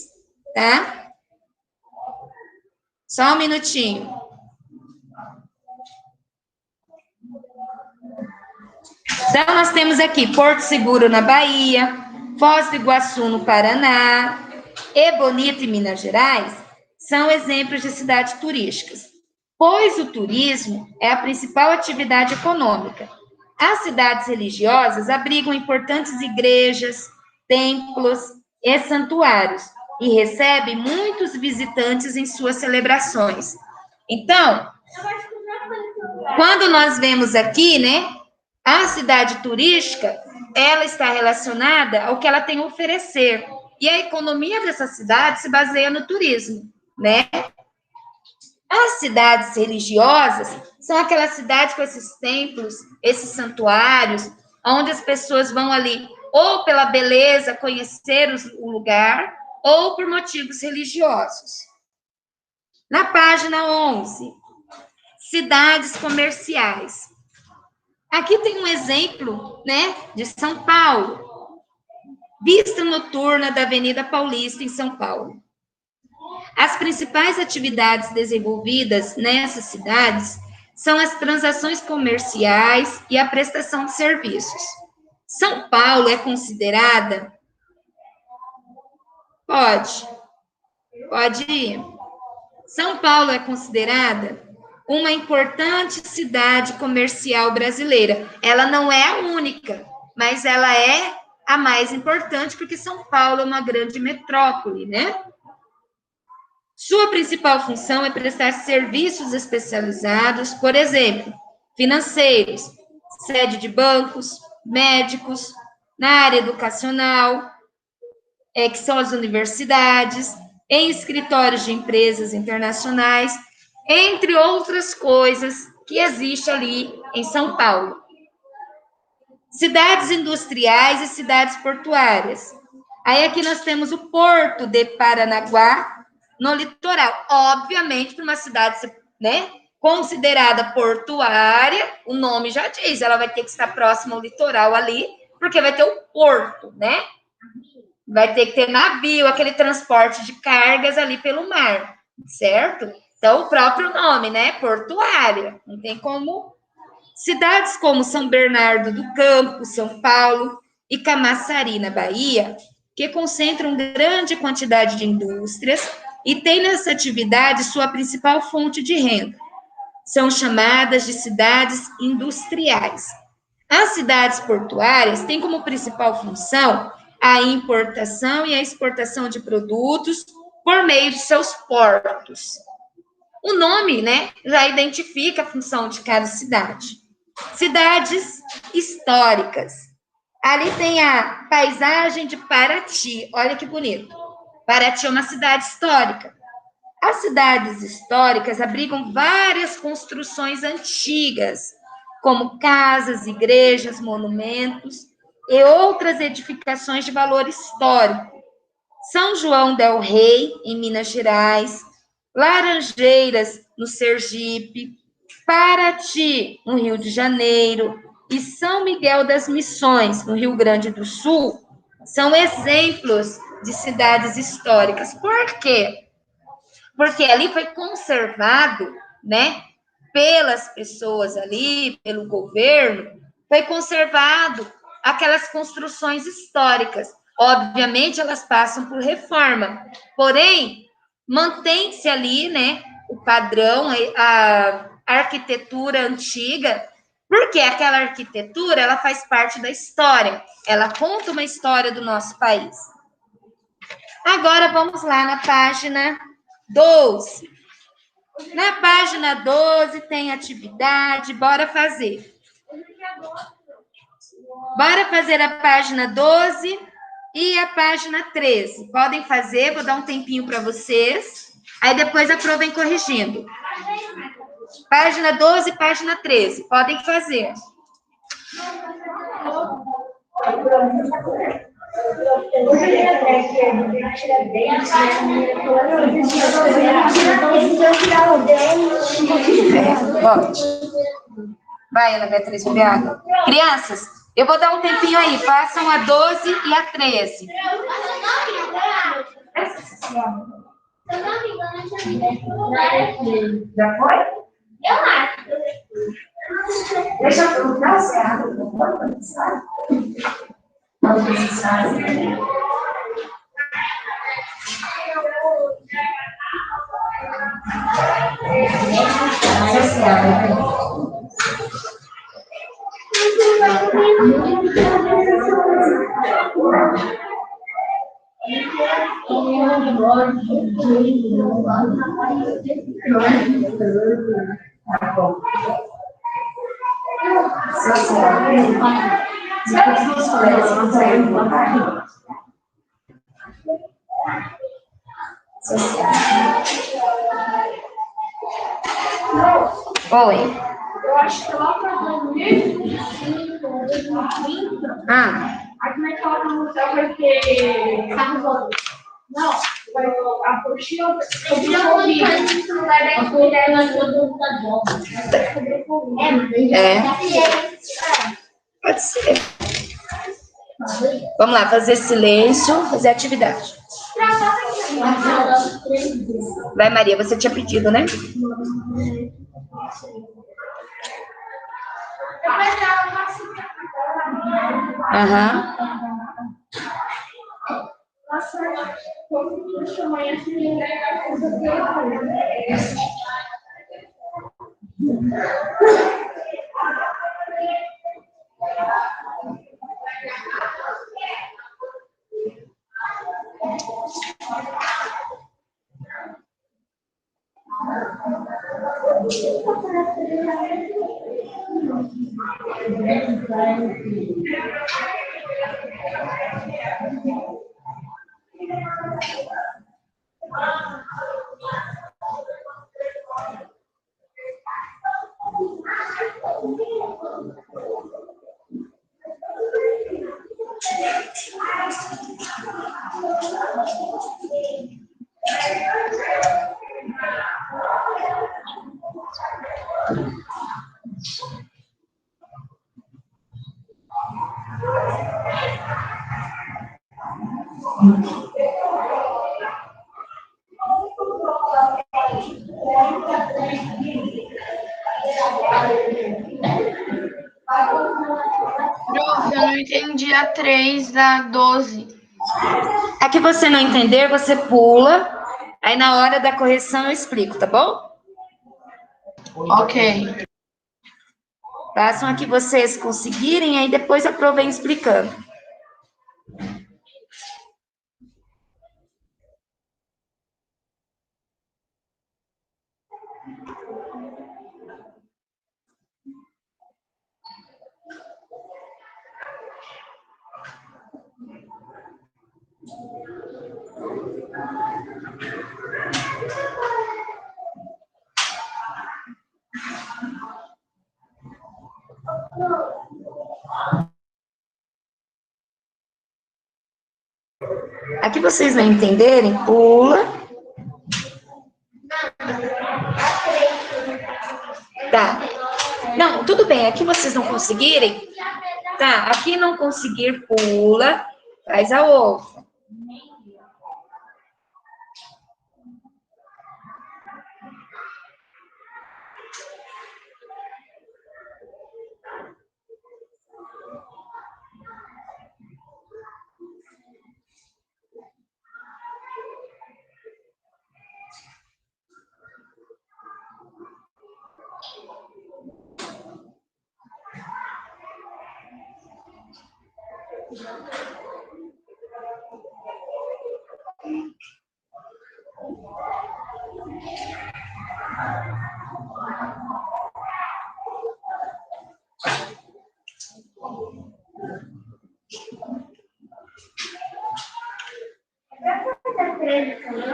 Speaker 1: tá? Só um minutinho. Então, nós temos aqui Porto Seguro, na Bahia, Foz do Iguaçu, no Paraná, e Bonito, em Minas Gerais, são exemplos de cidades turísticas, pois o turismo é a principal atividade econômica. As cidades religiosas abrigam importantes igrejas, templos e santuários, e recebem muitos visitantes em suas celebrações. Então, quando nós vemos aqui, né, a cidade turística, ela está relacionada ao que ela tem a oferecer. E a economia dessa cidade se baseia no turismo, né? As cidades religiosas são aquelas cidades com esses templos, esses santuários, onde as pessoas vão ali ou pela beleza, conhecer o lugar, ou por motivos religiosos. Na página 11, cidades comerciais. Aqui tem um exemplo, né, de São Paulo. Vista noturna da Avenida Paulista, em São Paulo. As principais atividades desenvolvidas nessas cidades são as transações comerciais e a prestação de serviços. São Paulo é considerada... Pode ir. São Paulo é considerada uma importante cidade comercial brasileira. Ela não é a única, mas ela é a mais importante, porque São Paulo é uma grande metrópole, né? Sua principal função é prestar serviços especializados, por exemplo, financeiros, sede de bancos, médicos, na área educacional, que são as universidades, em escritórios de empresas internacionais, entre outras coisas que existe ali em São Paulo. Cidades industriais e cidades portuárias. Aí aqui nós temos o Porto de Paranaguá, no litoral. Obviamente, para uma cidade, né, considerada portuária, o nome já diz, ela vai ter que estar próxima ao litoral ali, porque vai ter o porto, né? Vai ter que ter navio, aquele transporte de cargas ali pelo mar, certo? Então, o próprio nome, né? Portuária. Não tem como. Cidades como São Bernardo do Campo, São Paulo e Camaçari, na Bahia, que concentram grande quantidade de indústrias e têm nessa atividade sua principal fonte de renda. São chamadas de cidades industriais. As cidades portuárias têm como principal função a importação e a exportação de produtos por meio de seus portos. O nome, né, já identifica a função de cada cidade. Cidades históricas. Ali tem a paisagem de Paraty. Olha que bonito. Paraty é uma cidade histórica. As cidades históricas abrigam várias construções antigas, como casas, igrejas, monumentos e outras edificações de valor histórico. São João del Rei, em Minas Gerais, Laranjeiras, no Sergipe, Paraty, no Rio de Janeiro, e São Miguel das Missões, no Rio Grande do Sul, são exemplos de cidades históricas. Por quê? Porque ali foi conservado, né, pelas pessoas ali, pelo governo, foi conservado aquelas construções históricas. Obviamente, elas passam por reforma, porém, mantém-se ali, né, o padrão, a arquitetura antiga, porque aquela arquitetura, ela faz parte da história, ela conta uma história do nosso país. Agora, vamos lá na página 12. Na página 12 tem atividade, bora fazer. Bora fazer a página 12 e a página 13. Podem fazer, vou dar um tempinho para vocês. Aí depois a Pro vem corrigindo. Página 12 e página 13. Podem fazer. Vai, Ana Beatriz, obrigada. Crianças, eu vou dar um tempinho aí. Façam a 12 e a 13.
Speaker 3: Se eu não me engano, eu tinha já foi? Eu acho.
Speaker 6: Deixa eu perguntar se a água não pode começar. Pode começar.
Speaker 1: Oi.
Speaker 3: Eu acho que lá para 2020. Aí como é que ela não vai ter. Não, vai a coxinha.
Speaker 1: Pode ser. Vamos lá, fazer silêncio, fazer atividade. Vai, Maria, você tinha pedido, né? Aham.
Speaker 2: item dia 3/12.
Speaker 1: A que você não entender, você pula. Aí na hora da correção eu explico, tá bom?
Speaker 2: Ok.
Speaker 1: Façam a que vocês conseguirem, aí depois a Pro vem explicando. A que vocês não entenderem, pula. Tá. Não, tudo bem. Aqui vocês não conseguirem, tá. Aqui não conseguir, pula. Faz a outra.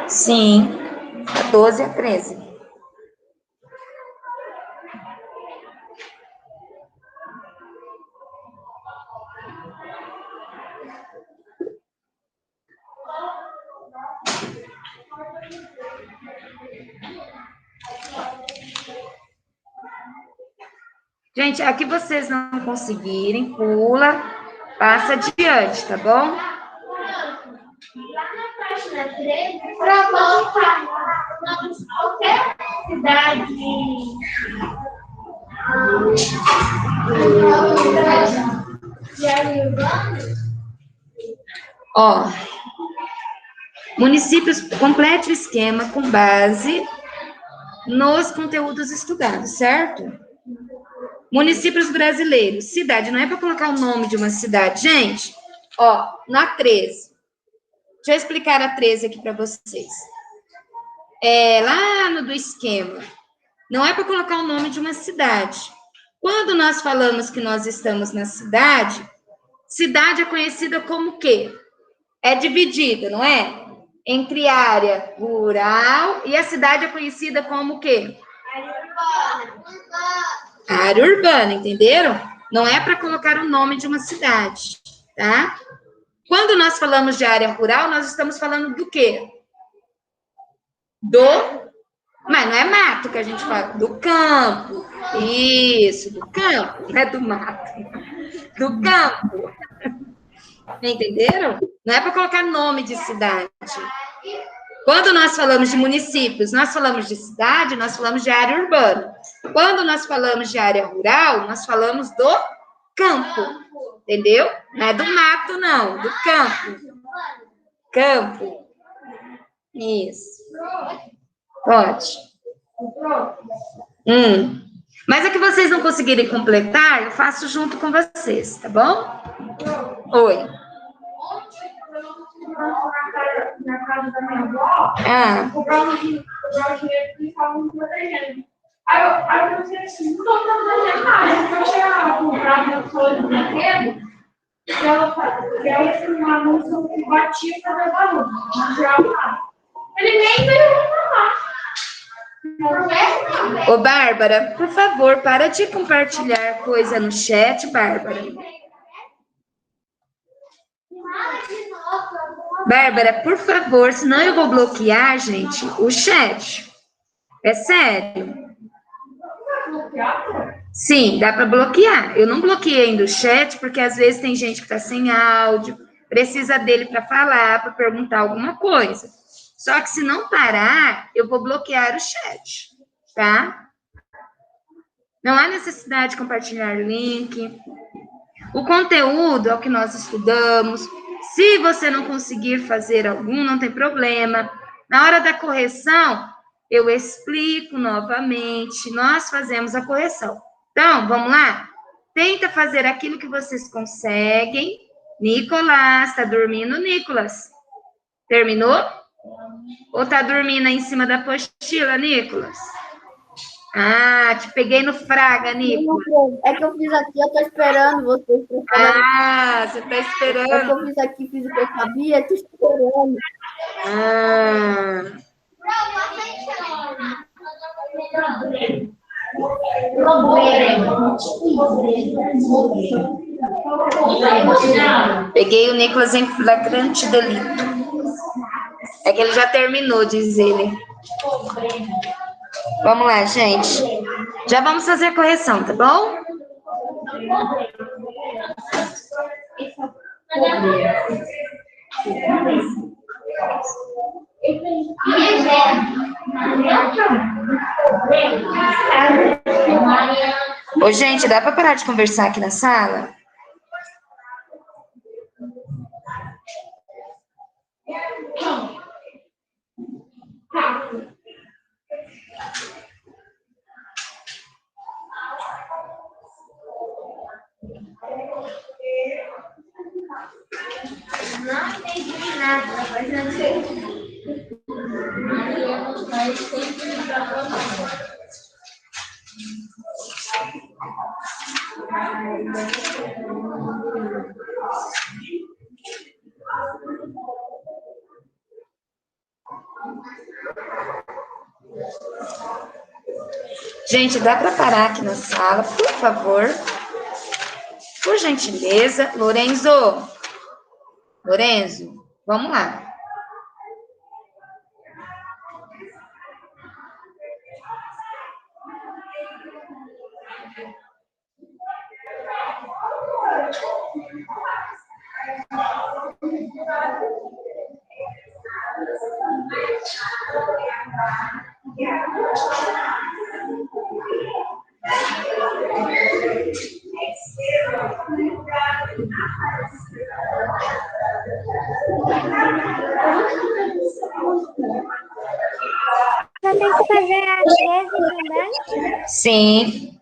Speaker 1: Sim, 12 a 13. Gente, aqui vocês não conseguirem, pula, passa adiante, tá bom?
Speaker 3: Lá na página 13, para colocar qualquer cidade de área urbana.
Speaker 1: Ó, municípios, complete o esquema com base nos conteúdos estudados, certo? Municípios brasileiros, cidade, não é para colocar o nome de uma cidade. Gente, ó, na 13. Deixa eu explicar a 13 aqui para vocês. Lá no do esquema, não é para colocar o nome de uma cidade. Quando nós falamos que nós estamos na cidade, cidade é conhecida como o quê? É dividida, não é? Entre área rural e a cidade é conhecida como o quê? Área urbana, entenderam? Não é para colocar o nome de uma cidade, tá? Quando nós falamos de área rural, nós estamos falando do quê? Mas não é mato que a gente fala, do campo. Isso, do campo, não é do mato. Do campo. Entenderam? Não é para colocar nome de cidade. Quando nós falamos de municípios, nós falamos de cidade, nós falamos de área urbana. Quando nós falamos de área rural, nós falamos do campo. Entendeu? Não é do mato, não, do campo. Campo. Isso. Pode. Mas é que vocês não conseguirem completar, eu faço junto com vocês, tá bom? Oi.
Speaker 3: Na casa da minha avó, comprar um dinheiro que estavam protegendo. Aí eu pensei assim, não estou protegendo nada. Eu cheguei a comprar uma coisa de brinquedo, e aí esse anúncio que batia para ver barulho, não tirava nada. Ele nem veio reclamar.
Speaker 1: Ô, Bárbara, por favor, para de compartilhar coisa no chat, Bárbara. Bárbara, por favor, senão eu vou bloquear, gente, o chat. É sério. Sim, dá para bloquear. Eu não bloqueei ainda o chat, porque às vezes tem gente que está sem áudio, precisa dele para falar, para perguntar alguma coisa. Só que se não parar, eu vou bloquear o chat, tá? Não há necessidade de compartilhar o link. O conteúdo é o que nós estudamos. Se você não conseguir fazer algum, não tem problema. Na hora da correção, eu explico novamente, nós fazemos a correção. Então, vamos lá? Tenta fazer aquilo que vocês conseguem. Nicolás, tá dormindo, Nicolas? Terminou? Ou tá dormindo aí em cima da apostila, Nicolas? Ah, te peguei no fraga, Nicolas.
Speaker 5: É que eu fiz aqui, eu tô esperando vocês.
Speaker 1: Ah, você tá esperando.
Speaker 5: É que eu fiz aqui, fiz o que eu sabia, tô esperando.
Speaker 1: Ah. Peguei o Nicolas em flagrante delito. É que ele já terminou, diz ele. Vamos lá, gente. Já vamos fazer a correção, tá bom? Ô, gente, dá para parar de conversar aqui na sala?
Speaker 6: Não entendi nada, mas não sei.
Speaker 1: Gente, dá para parar aqui na sala, por favor? Por gentileza. Lorenzo, vamos lá.
Speaker 4: Só tem que fazer a 13 também?
Speaker 1: Sim.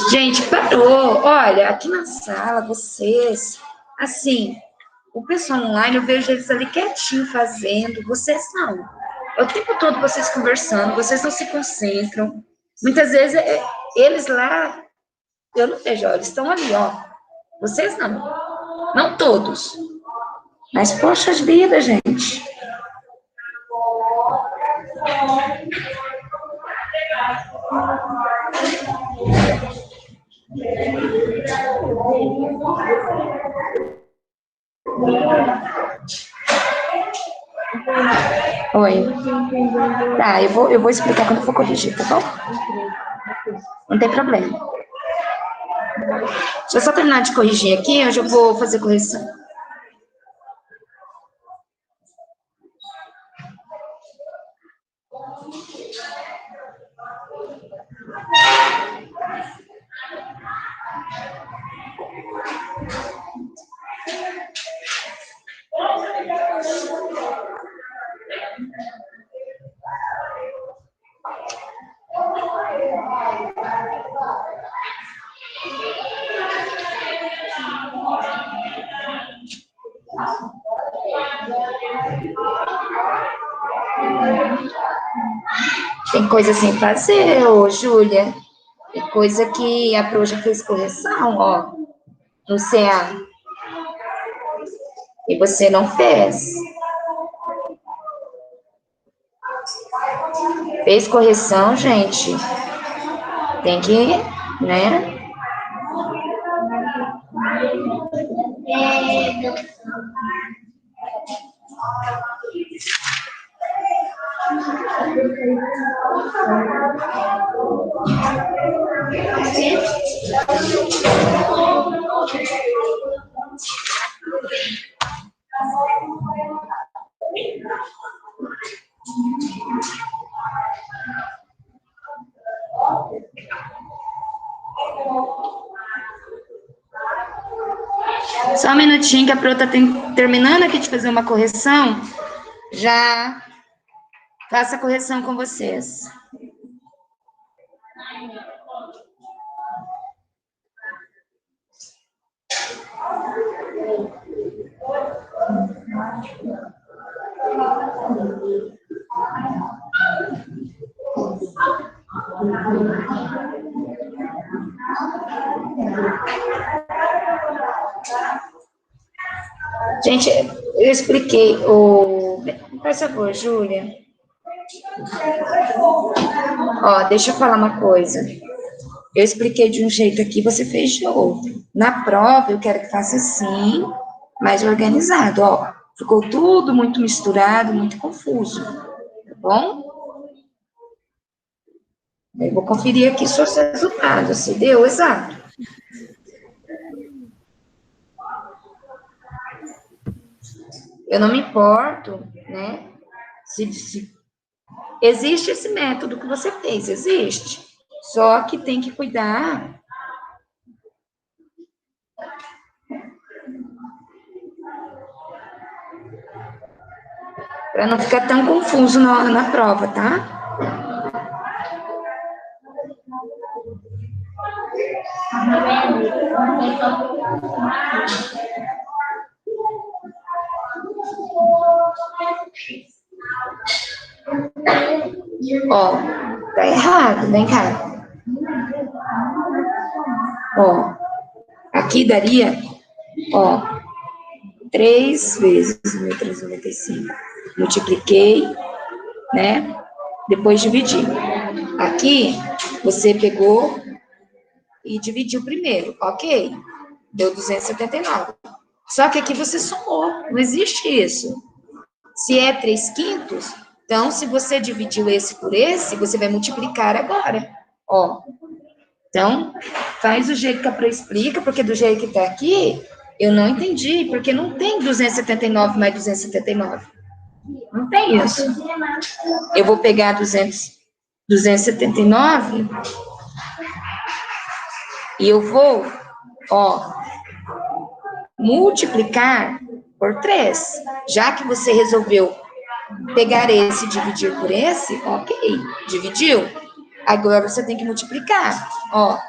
Speaker 1: Gente, parou. Olha, aqui na sala, vocês, assim, o pessoal online, eu vejo eles ali quietinho fazendo, vocês não. É o tempo todo vocês conversando, vocês não se concentram. Muitas vezes, eles lá, eu não vejo, ó, eles estão ali, ó. Vocês não. Não todos. Mas, poxa vida, gente. Oi. Tá, eu vou explicar quando eu for corrigir, tá bom? Não tem problema. Deixa eu só terminar de corrigir aqui, eu já vou fazer correção. Tem coisa sem fazer, ô, Júlia. É coisa que a Pro já fez correção, ó, no CA. E você não fez. Fez correção, gente. Tem que, né? Só um minutinho que a Pro tá terminando aqui de fazer uma correção. Já faço a correção com vocês. Gente, eu expliquei por favor, Júlia. Ó, deixa eu falar uma coisa. Eu expliquei de um jeito aqui, você fez de outro. Na prova, eu quero que faça assim, mais organizado, ó. Ficou tudo muito misturado, muito confuso, tá bom? Eu vou conferir aqui seus resultados, se deu exato. Eu não me importo, né? Se existe esse método que você fez, existe. Só que tem que cuidar para não ficar tão confuso na prova, tá? Ó, tá errado, vem cá. Ó, aqui daria, ó, 3 vezes 1.395. Multipliquei, né? Depois dividi. Aqui, você pegou e dividiu primeiro, ok? Deu 279. Só que aqui você somou, não existe isso. Se é 3/5, então, se você dividiu esse por esse, você vai multiplicar agora, ó. Então, faz do jeito que a Pro explica, porque do jeito que tá aqui, eu não entendi, porque não tem 279 mais 279. Não tem isso. Eu vou pegar 279 e eu vou, ó, multiplicar por 3. Já que você resolveu pegar esse e dividir por esse, ok, dividiu. Agora você tem que multiplicar, ó.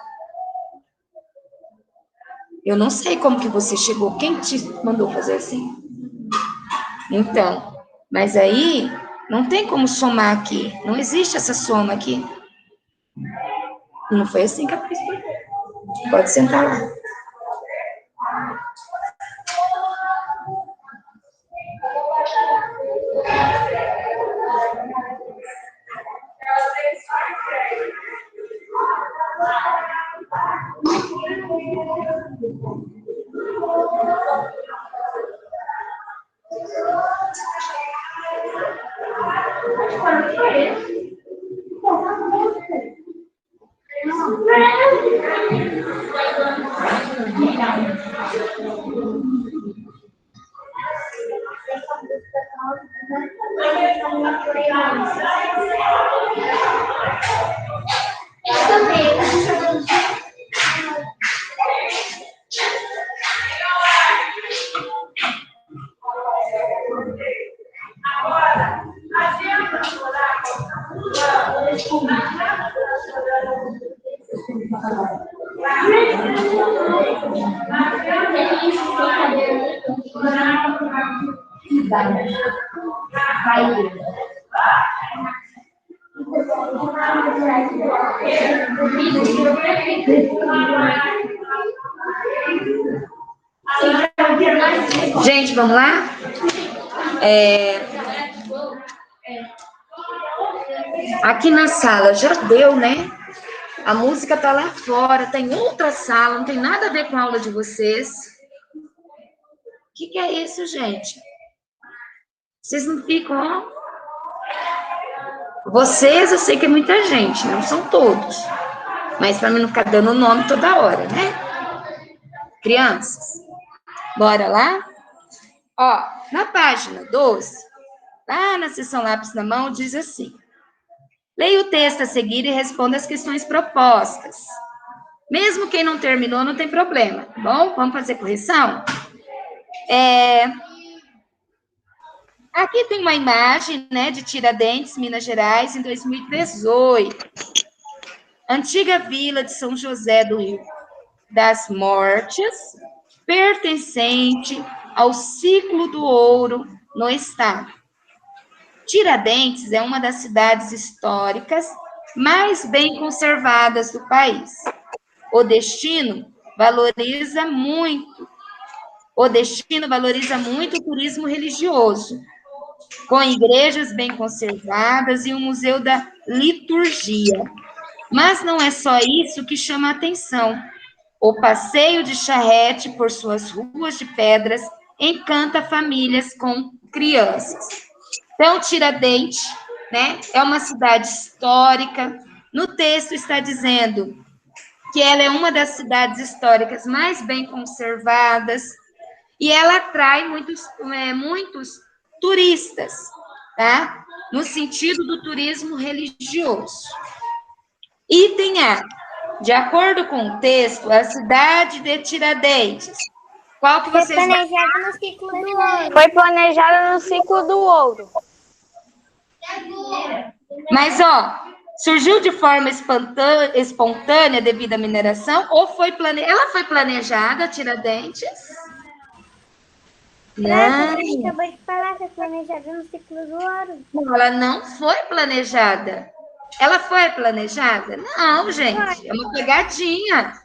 Speaker 1: Eu não sei como que você chegou, quem te mandou fazer assim? Então, mas aí não tem como somar aqui, não existe essa soma aqui. Não foi assim que eu fiz. Pode sentar lá. Gente, vamos lá? Aqui na sala já deu, né? A música tá lá fora, tem outra sala, não tem nada a ver com a aula de vocês. O que é isso, gente? Vocês não ficam, ó. Vocês, eu sei que é muita gente, não são todos. Mas para mim não ficar dando nome toda hora, né? Crianças, bora lá? Ó, na página 12, lá na seção lápis na mão, diz assim: leia o texto a seguir e responda as questões propostas. Mesmo quem não terminou, não tem problema, tá bom? Vamos fazer correção? Aqui tem uma imagem, né, de Tiradentes, Minas Gerais, em 2018. Antiga vila de São José do Rio das Mortes, pertencente ao ciclo do ouro no estado. Tiradentes é uma das cidades históricas mais bem conservadas do país. O destino valoriza muito o turismo religioso, com igrejas bem conservadas e um museu da liturgia. Mas não é só isso que chama a atenção. O passeio de charrete por suas ruas de pedras encanta famílias com crianças. Então, Tiradentes, né, é uma cidade histórica. No texto está dizendo que ela é uma das cidades históricas mais bem conservadas e ela atrai muitos turistas, tá? No sentido do turismo religioso. Item A. De acordo com o texto, a cidade de Tiradentes. Qual que vocês...
Speaker 5: Foi planejada no ciclo do ouro. Foi planejada no ciclo do ouro.
Speaker 1: Mas, ó, surgiu de forma espontânea devido à mineração ou foi planejada? Ela foi planejada, Tiradentes?
Speaker 5: Não. Você acabou de falar, foi planejada no ciclo do ouro.
Speaker 1: Não, ela não foi planejada. Ela foi planejada? Não, gente, é uma pegadinha.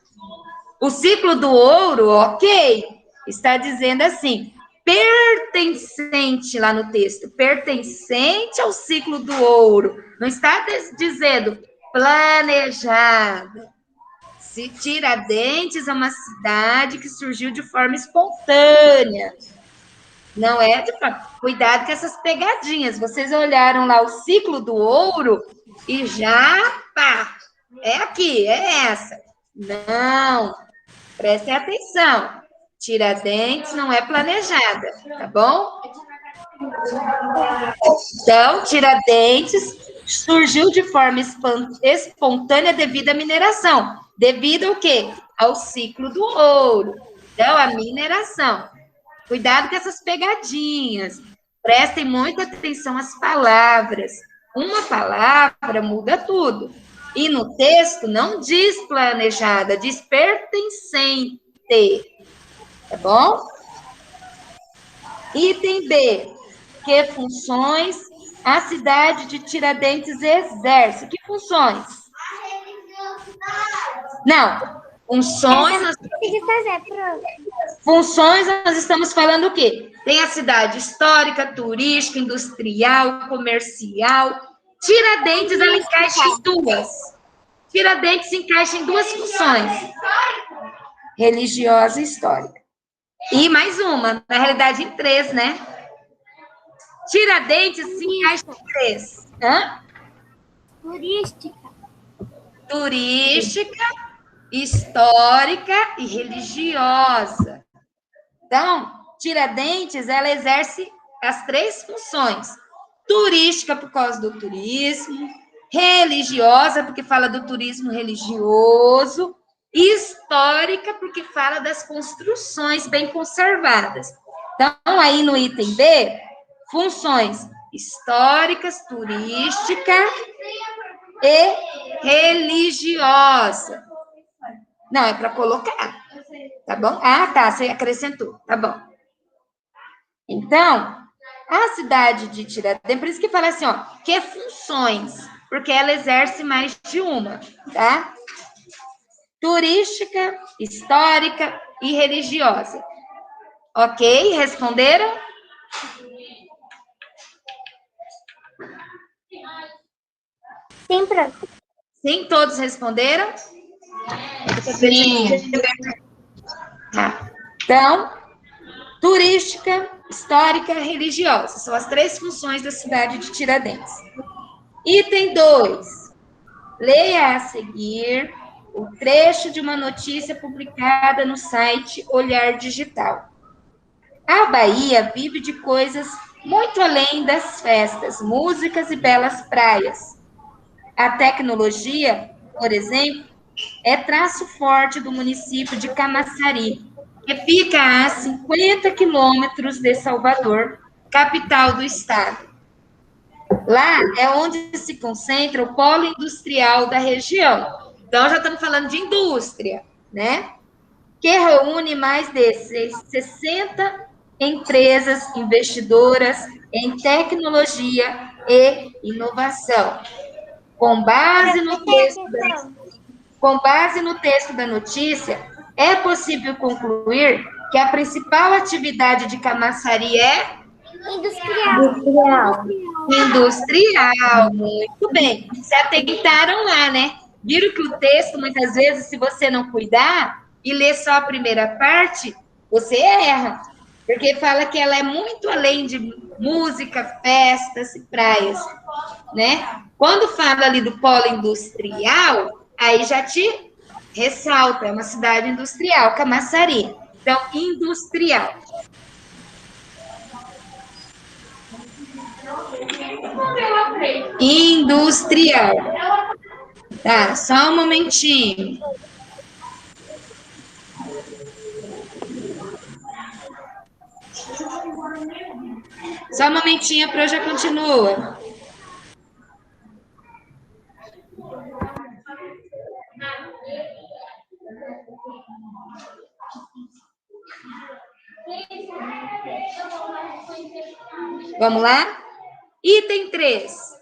Speaker 1: O ciclo do ouro, ok, está dizendo assim, pertencente lá no texto, pertencente ao ciclo do ouro. Não está dizendo planejada. Tiradentes é uma cidade que surgiu de forma espontânea. Não é de forma... Cuidado com essas pegadinhas. Vocês olharam lá o ciclo do ouro e já, pá, é aqui, é essa. Não, prestem atenção. Tiradentes não é planejada, tá bom? Então, Tiradentes surgiu de forma espontânea devido à mineração. Devido ao quê? Ao ciclo do ouro. Então, a mineração. Cuidado com essas pegadinhas. Prestem muita atenção às palavras. Uma palavra muda tudo. E no texto não diz planejada, diz pertencente. Tá bom? Item B. Que funções a cidade de Tiradentes exerce? Que funções? Não. Funções, nós estamos falando o quê? Tem a cidade histórica, turística, industrial, comercial. Tiradentes, ela encaixa em duas. Tiradentes encaixa em duas funções. Religiosa e histórica. E mais uma, na realidade em três, né? Tiradentes se encaixa em três. Hã? Turística, histórica e religiosa. Então, Tiradentes, ela exerce as três funções. Turística, por causa do turismo. Religiosa, porque fala do turismo religioso. Histórica, porque fala das construções bem conservadas. Então, aí no item B, funções históricas, turística e religiosa. Não, é para colocar, tá bom? Ah, tá, você acrescentou, tá bom. Então, a cidade de Tiradentes, por isso que fala assim, ó, que funções? porque ela exerce mais de uma, tá? Turística, histórica e religiosa. Ok? Responderam?
Speaker 4: Sim, prof.
Speaker 1: Sim, todos responderam?
Speaker 2: Sim.
Speaker 1: Tá. Então, turística, histórica, religiosa. São as 3 funções da cidade de Tiradentes. Item 2. Leia a seguir o trecho de uma notícia publicada no site Olhar Digital. A Bahia vive de coisas muito além das festas, músicas e belas praias. A tecnologia, por exemplo, é traço forte do município de Camaçari, que fica a 50 quilômetros de Salvador, capital do estado. Lá é onde se concentra o polo industrial da região. Então, já estamos falando de indústria, né? Que reúne mais de 60 empresas investidoras em tecnologia e inovação. Com base no texto da notícia, é possível concluir que a principal atividade de Camaçari é industrial. Muito bem. Se atentaram lá, né? Viram que o texto, muitas vezes, se você não cuidar e ler só a primeira parte, você erra. Porque fala que ela é muito além de música, festas e praias, né? Quando fala ali do polo industrial, aí já te ressalta, é uma cidade industrial, Camaçari. Então, industrial. Industrial. Tá, só um momentinho. Só um momentinho, a Pro já continua. Vamos lá? Item 3.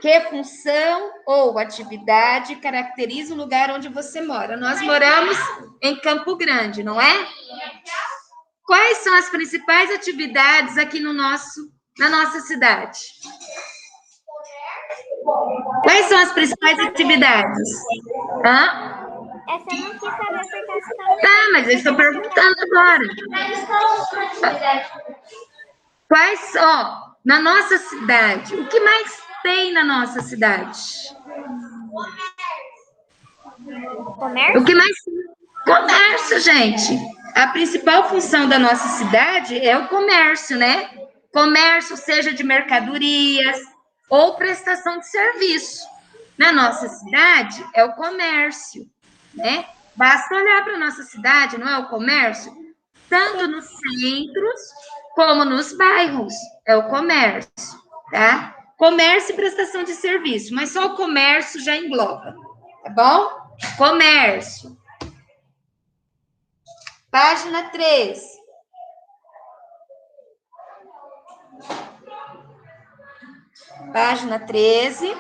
Speaker 1: Que função ou atividade caracteriza o lugar onde você mora? Nós moramos em Campo Grande, não é? Quais são as principais atividades aqui na nossa cidade? Quais são as principais atividades? Hã?
Speaker 4: Essa eu não quis saber porque tá.
Speaker 1: Tá, mas eu estou perguntando agora. Quais, na nossa cidade, o que mais tem na nossa cidade?
Speaker 4: Comércio?
Speaker 1: O que mais tem? Comércio, gente. A principal função da nossa cidade é o comércio, né? Comércio, seja de mercadorias ou prestação de serviço. Na nossa cidade, é o comércio, né? Basta olhar para a nossa cidade, não é o comércio? Tanto nos centros como nos bairros, é o comércio, tá? Comércio e prestação de serviço, mas só o comércio já engloba, tá bom? Comércio. Página 3. Página 13.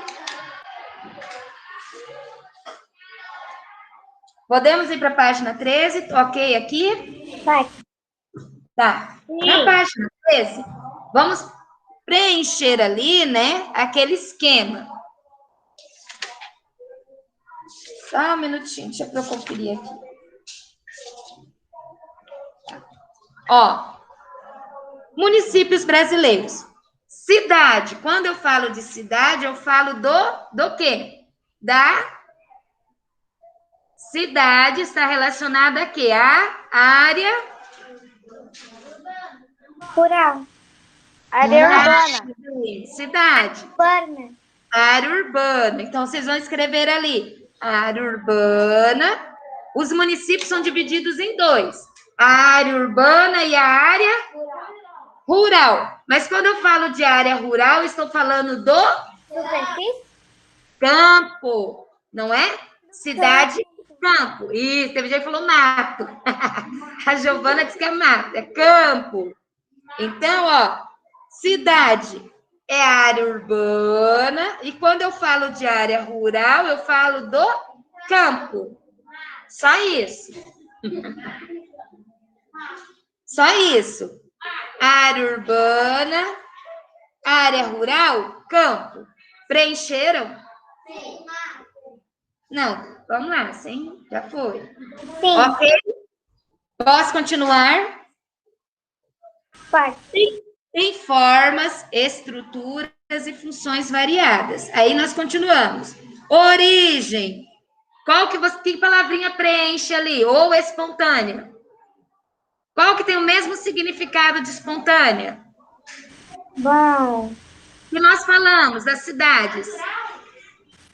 Speaker 1: Podemos ir para a página 13? Ok aqui?
Speaker 4: Vai.
Speaker 1: Tá. Na página 13, vamos preencher ali, né, aquele esquema. Só um minutinho, deixa eu conferir aqui. Ó, municípios brasileiros. Cidade, quando eu falo de cidade, eu falo do quê? Da cidade está relacionada a quê? A área
Speaker 4: Rural. Área urbana.
Speaker 1: Cidade.
Speaker 4: Urbana.
Speaker 1: Área urbana. Então, vocês vão escrever ali. Área urbana. Os municípios são divididos em 2. A área urbana e a área rural. Mas quando eu falo de área rural, estou falando do
Speaker 4: Superfície?
Speaker 1: campo, não é? Cidade, campo. Isso, teve gente que falou mato. A Giovana disse que é mato, é campo. Então, cidade é área urbana, e quando eu falo de área rural, eu falo do campo. Só isso. Só isso. Área urbana, área rural, campo. Preencheram? Sim. Não, vamos lá, sim, já foi.
Speaker 4: Sim.
Speaker 1: Ok? Posso continuar?
Speaker 4: Pode.
Speaker 1: Tem formas, estruturas e funções variadas. Aí nós continuamos. Origem. Que palavrinha preenche ali? Ou espontânea? Qual que tem o mesmo significado de espontânea?
Speaker 4: Bom.
Speaker 1: Que nós falamos das cidades.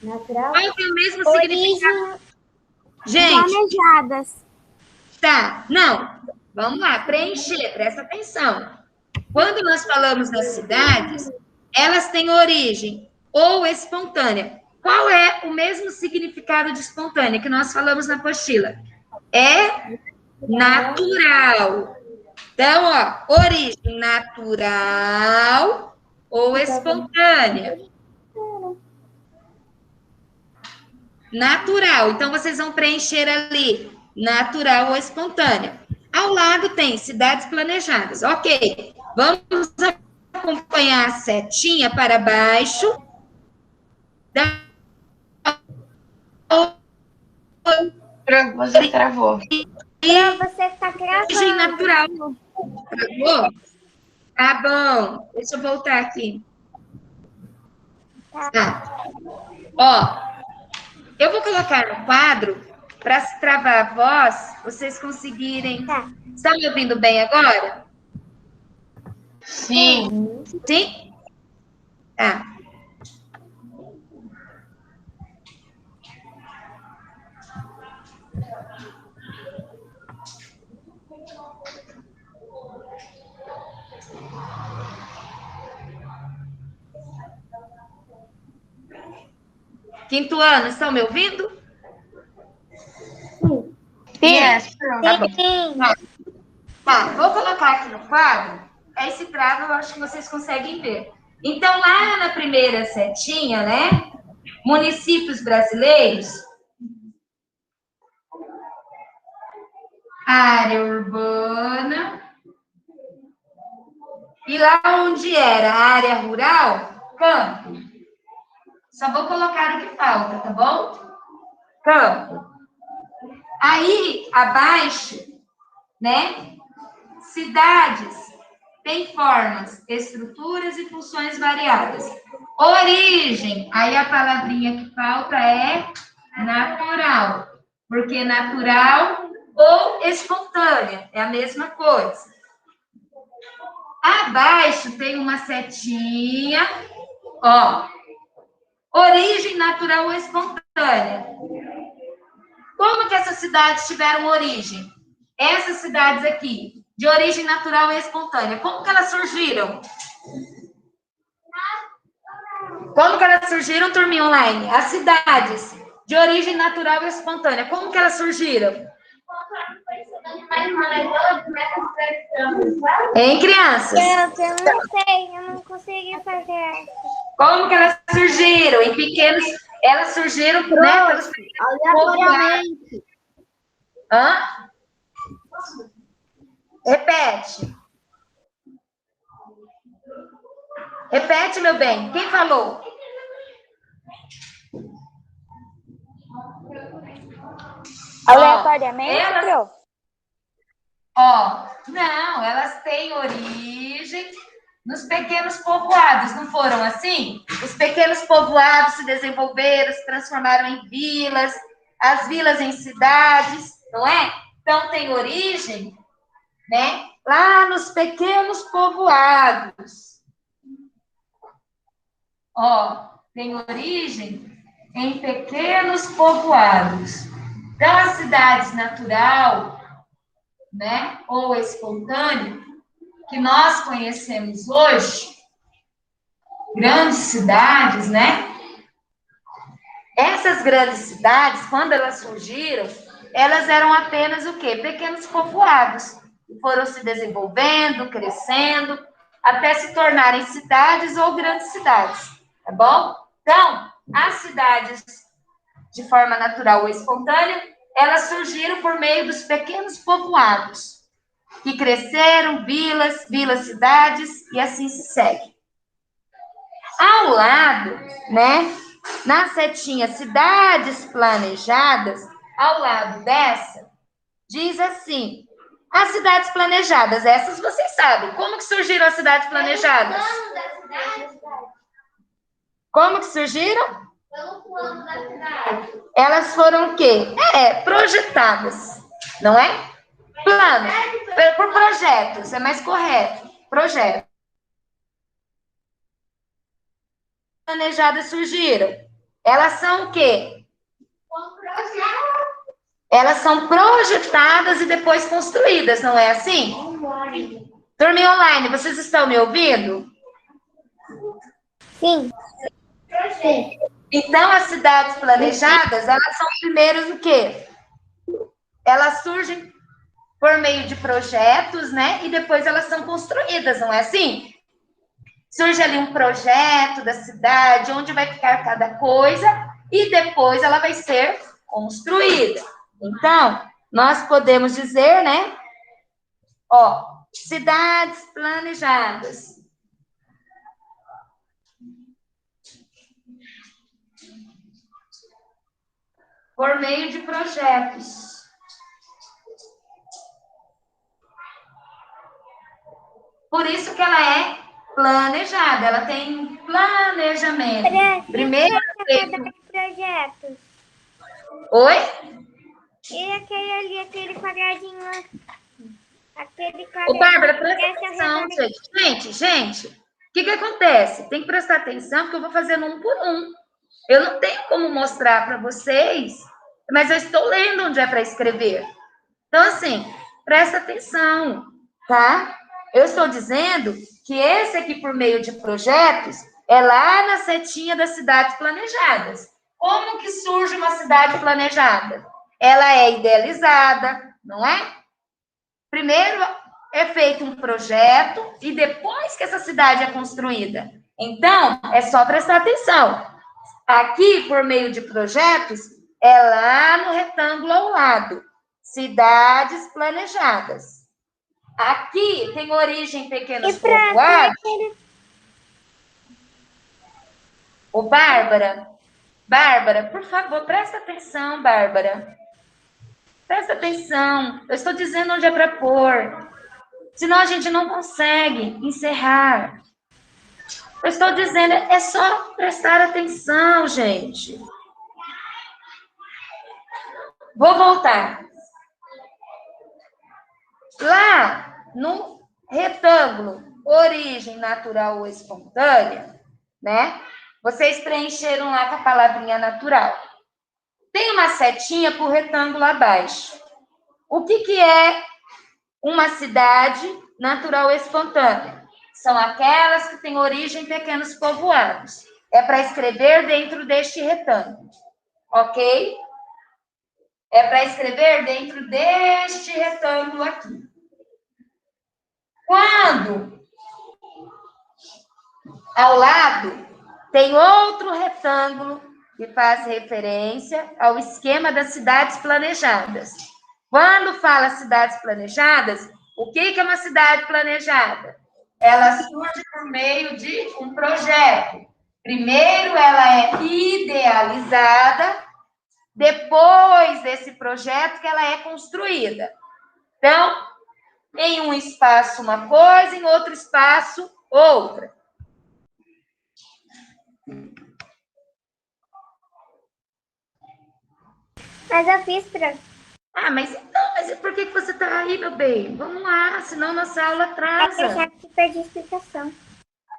Speaker 4: Natural.
Speaker 1: Qual tem o mesmo significado?
Speaker 4: Origem.
Speaker 1: Gente.
Speaker 4: Planejadas.
Speaker 1: Tá, não. Vamos lá, preencher, presta atenção. Quando nós falamos das cidades, elas têm origem ou espontânea. Qual é o mesmo significado de espontânea que nós falamos na apostila? É natural. Então, ó, origem natural ou espontânea. Natural. Então, vocês vão preencher ali, natural ou espontânea. Ao lado tem cidades planejadas. Ok. Vamos acompanhar a setinha para baixo.
Speaker 2: Você travou.
Speaker 4: Você está gravando.
Speaker 1: Origem natural. Travou? Tá bom. Deixa eu voltar aqui. Tá. Ó, eu vou colocar no quadro para se travar a voz, vocês conseguirem.
Speaker 4: Tá.
Speaker 1: Estão me ouvindo bem agora?
Speaker 2: Sim.
Speaker 1: Sim? Tá. Quinto ano, estão me ouvindo?
Speaker 2: Yes.
Speaker 1: Tá bom. Tá, vou colocar aqui no quadro. Esse trava eu acho que vocês conseguem ver. Então, lá na primeira setinha, né? Municípios brasileiros. Área urbana. E lá onde era a área rural, campo. Só vou colocar o que falta, tá bom? Campo. Aí, abaixo, né? Cidades têm formas, estruturas e funções variadas. Origem, aí a palavrinha que falta é natural. Porque natural ou espontânea, é a mesma coisa. Abaixo tem uma setinha, ó. Origem natural ou espontânea. Como que essas cidades tiveram origem? Essas cidades aqui, de origem natural e espontânea, como que elas surgiram? Como que elas surgiram, turminha online? As cidades de origem natural e espontânea, como que elas surgiram? Hein, crianças?
Speaker 4: Eu não sei, eu não consegui fazer.
Speaker 1: Como que elas surgiram? Em pequenos... Elas surgiram, né? Pelos
Speaker 5: Aleatoriamente.
Speaker 1: Hã? Repete. Repete, meu bem. Quem falou?
Speaker 4: Aleatoriamente,
Speaker 1: Não, elas têm origem nos pequenos povoados, não foram assim? Os pequenos povoados se desenvolveram, se transformaram em vilas, as vilas em cidades, não é? Então, tem origem, né? Lá nos pequenos povoados. Tem origem em pequenos povoados. Então, as cidades natural, né, ou espontânea, que nós conhecemos hoje, grandes cidades, né? Essas grandes cidades, quando elas surgiram, elas eram apenas o quê? Pequenos povoados, que foram se desenvolvendo, crescendo, até se tornarem cidades ou grandes cidades, tá bom? Então, as cidades, de forma natural ou espontânea, elas surgiram por meio dos pequenos povoados, que cresceram, vilas-cidades, e assim se segue. Ao lado, né, na setinha cidades planejadas, ao lado dessa, diz assim, as cidades planejadas, essas vocês sabem. Como que surgiram as cidades planejadas? Como que surgiram?
Speaker 3: Pelo plano da cidade.
Speaker 1: Elas foram o quê? Projetadas, não é? Plano, por projetos, é mais correto. Projetos. Planejadas surgiram. Elas são o quê? Elas são projetadas e depois construídas, não é assim? Turma online, vocês estão me ouvindo?
Speaker 4: Sim.
Speaker 1: Sim. Então, as cidades planejadas, elas são primeiros o quê? Elas surgem por meio de projetos, né? E depois elas são construídas, não é assim? Surge ali um projeto da cidade, onde vai ficar cada coisa, e depois ela vai ser construída. Então, nós podemos dizer, né? Ó, cidades planejadas. Por meio de projetos. Por isso que ela é planejada, ela tem planejamento. Primeiro
Speaker 4: projetos.
Speaker 1: Oi?
Speaker 4: E aquele ali, aquele quadradinho lá? Aquele quadradinho.
Speaker 1: Ô, Bárbara, presta atenção, gente. O que acontece? Tem que prestar atenção, porque eu vou fazendo um por um. Eu não tenho como mostrar para vocês, mas eu estou lendo onde é para escrever. Então, assim, presta atenção, tá? Eu estou dizendo que esse aqui, por meio de projetos, é lá na setinha das cidades planejadas. Como que surge uma cidade planejada? Ela é idealizada, não é? Primeiro é feito um projeto e depois que essa cidade é construída. Então, é só prestar atenção. Aqui, por meio de projetos, é lá no retângulo ao lado. Cidades planejadas. Aqui tem origem pequenos povoados. Ô, Bárbara, por favor, presta atenção, Bárbara. Presta atenção. Eu estou dizendo onde é para pôr. Senão a gente não consegue encerrar. Eu estou dizendo, é só prestar atenção, gente. Vou voltar. Lá no retângulo, origem natural ou espontânea, né? Vocês preencheram lá com a palavrinha natural. Tem uma setinha por retângulo abaixo. O que é uma cidade natural ou espontânea? São aquelas que têm origem em pequenos povoados. É para escrever dentro deste retângulo. Ok? É para escrever dentro deste retângulo aqui. Quando ao lado tem outro retângulo que faz referência ao esquema das cidades planejadas. Quando fala cidades planejadas, o que é uma cidade planejada? Ela surge por meio de um projeto. Primeiro ela é idealizada, depois desse projeto que ela é construída. Então, em um espaço uma coisa, em outro espaço outra.
Speaker 4: Mas eu fiz pra...
Speaker 1: mas por que você tá aí, meu bem? Vamos lá, senão nossa aula atrasa.
Speaker 4: Eu já perdi a explicação.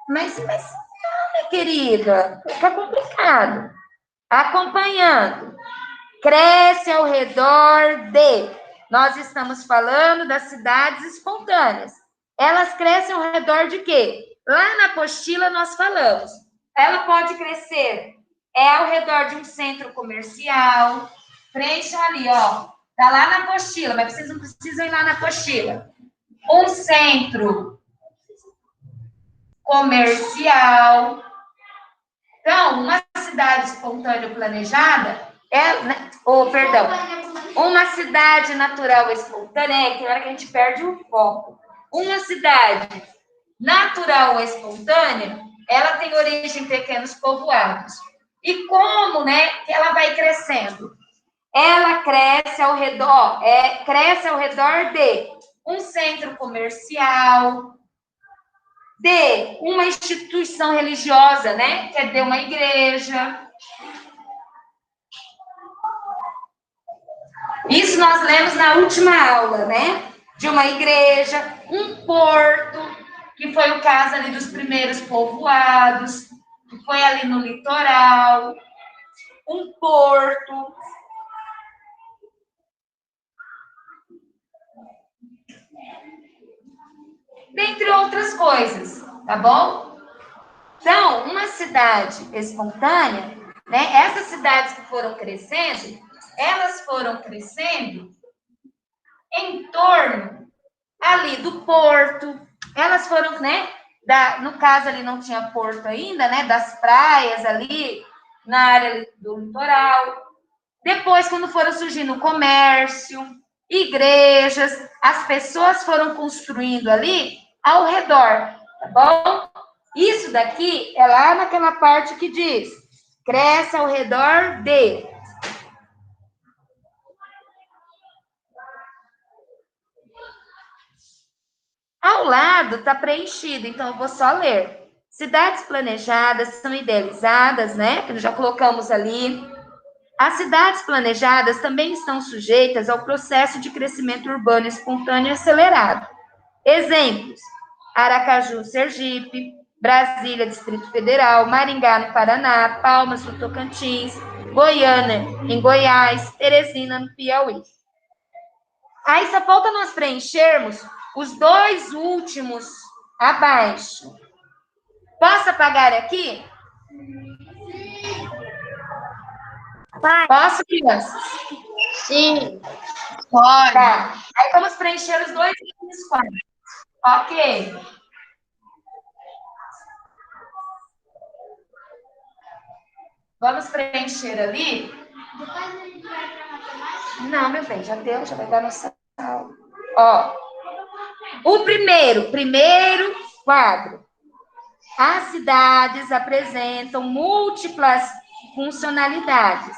Speaker 1: Mas não, minha querida, fica complicado. Acompanhando. Cresce ao redor de... Nós estamos falando das cidades espontâneas. Elas crescem ao redor de quê? Lá na apostila nós falamos. Ela pode crescer ao redor de um centro comercial. Preencham ali, ó. Tá lá na apostila, mas vocês não precisam ir lá na apostila. Um centro comercial. Então, uma cidade espontânea planejada uma cidade natural espontânea, tem hora que a gente perde o foco. Uma cidade natural ou espontânea, ela tem origem em pequenos povoados. E como, que ela vai crescendo? Ela cresce ao redor de um centro comercial, de uma instituição religiosa, que é de uma igreja. Isso nós lemos na última aula, de uma igreja, um porto, que foi o caso ali dos primeiros povoados, que foi ali no litoral, um porto. Dentre outras coisas, tá bom? Então, uma cidade espontânea, essas cidades que foram crescendo, elas foram crescendo em torno ali do porto, elas foram, no caso ali não tinha porto ainda, das praias ali, na área do litoral. Depois, quando foram surgindo o comércio, igrejas, as pessoas foram construindo ali ao redor, tá bom? Isso daqui é lá naquela parte que diz, cresce ao redor de. Ao lado está preenchido, então eu vou só ler. Cidades planejadas são idealizadas, que nós já colocamos ali. As cidades planejadas também estão sujeitas ao processo de crescimento urbano espontâneo acelerado. Exemplos: Aracaju, Sergipe, Brasília, Distrito Federal, Maringá, no Paraná, Palmas, no Tocantins, Goiânia, em Goiás, Teresina, no Piauí. Aí só falta nós preenchermos os dois últimos abaixo. Posso apagar aqui? Posso, crianças?
Speaker 2: Sim. Pode.
Speaker 1: Tá. Aí vamos preencher os dois últimos quadros. Ok. Vamos preencher ali. Não, meu bem, já deu, já vai dar nossa aula. Ó. O primeiro quadro. As cidades apresentam múltiplas funcionalidades.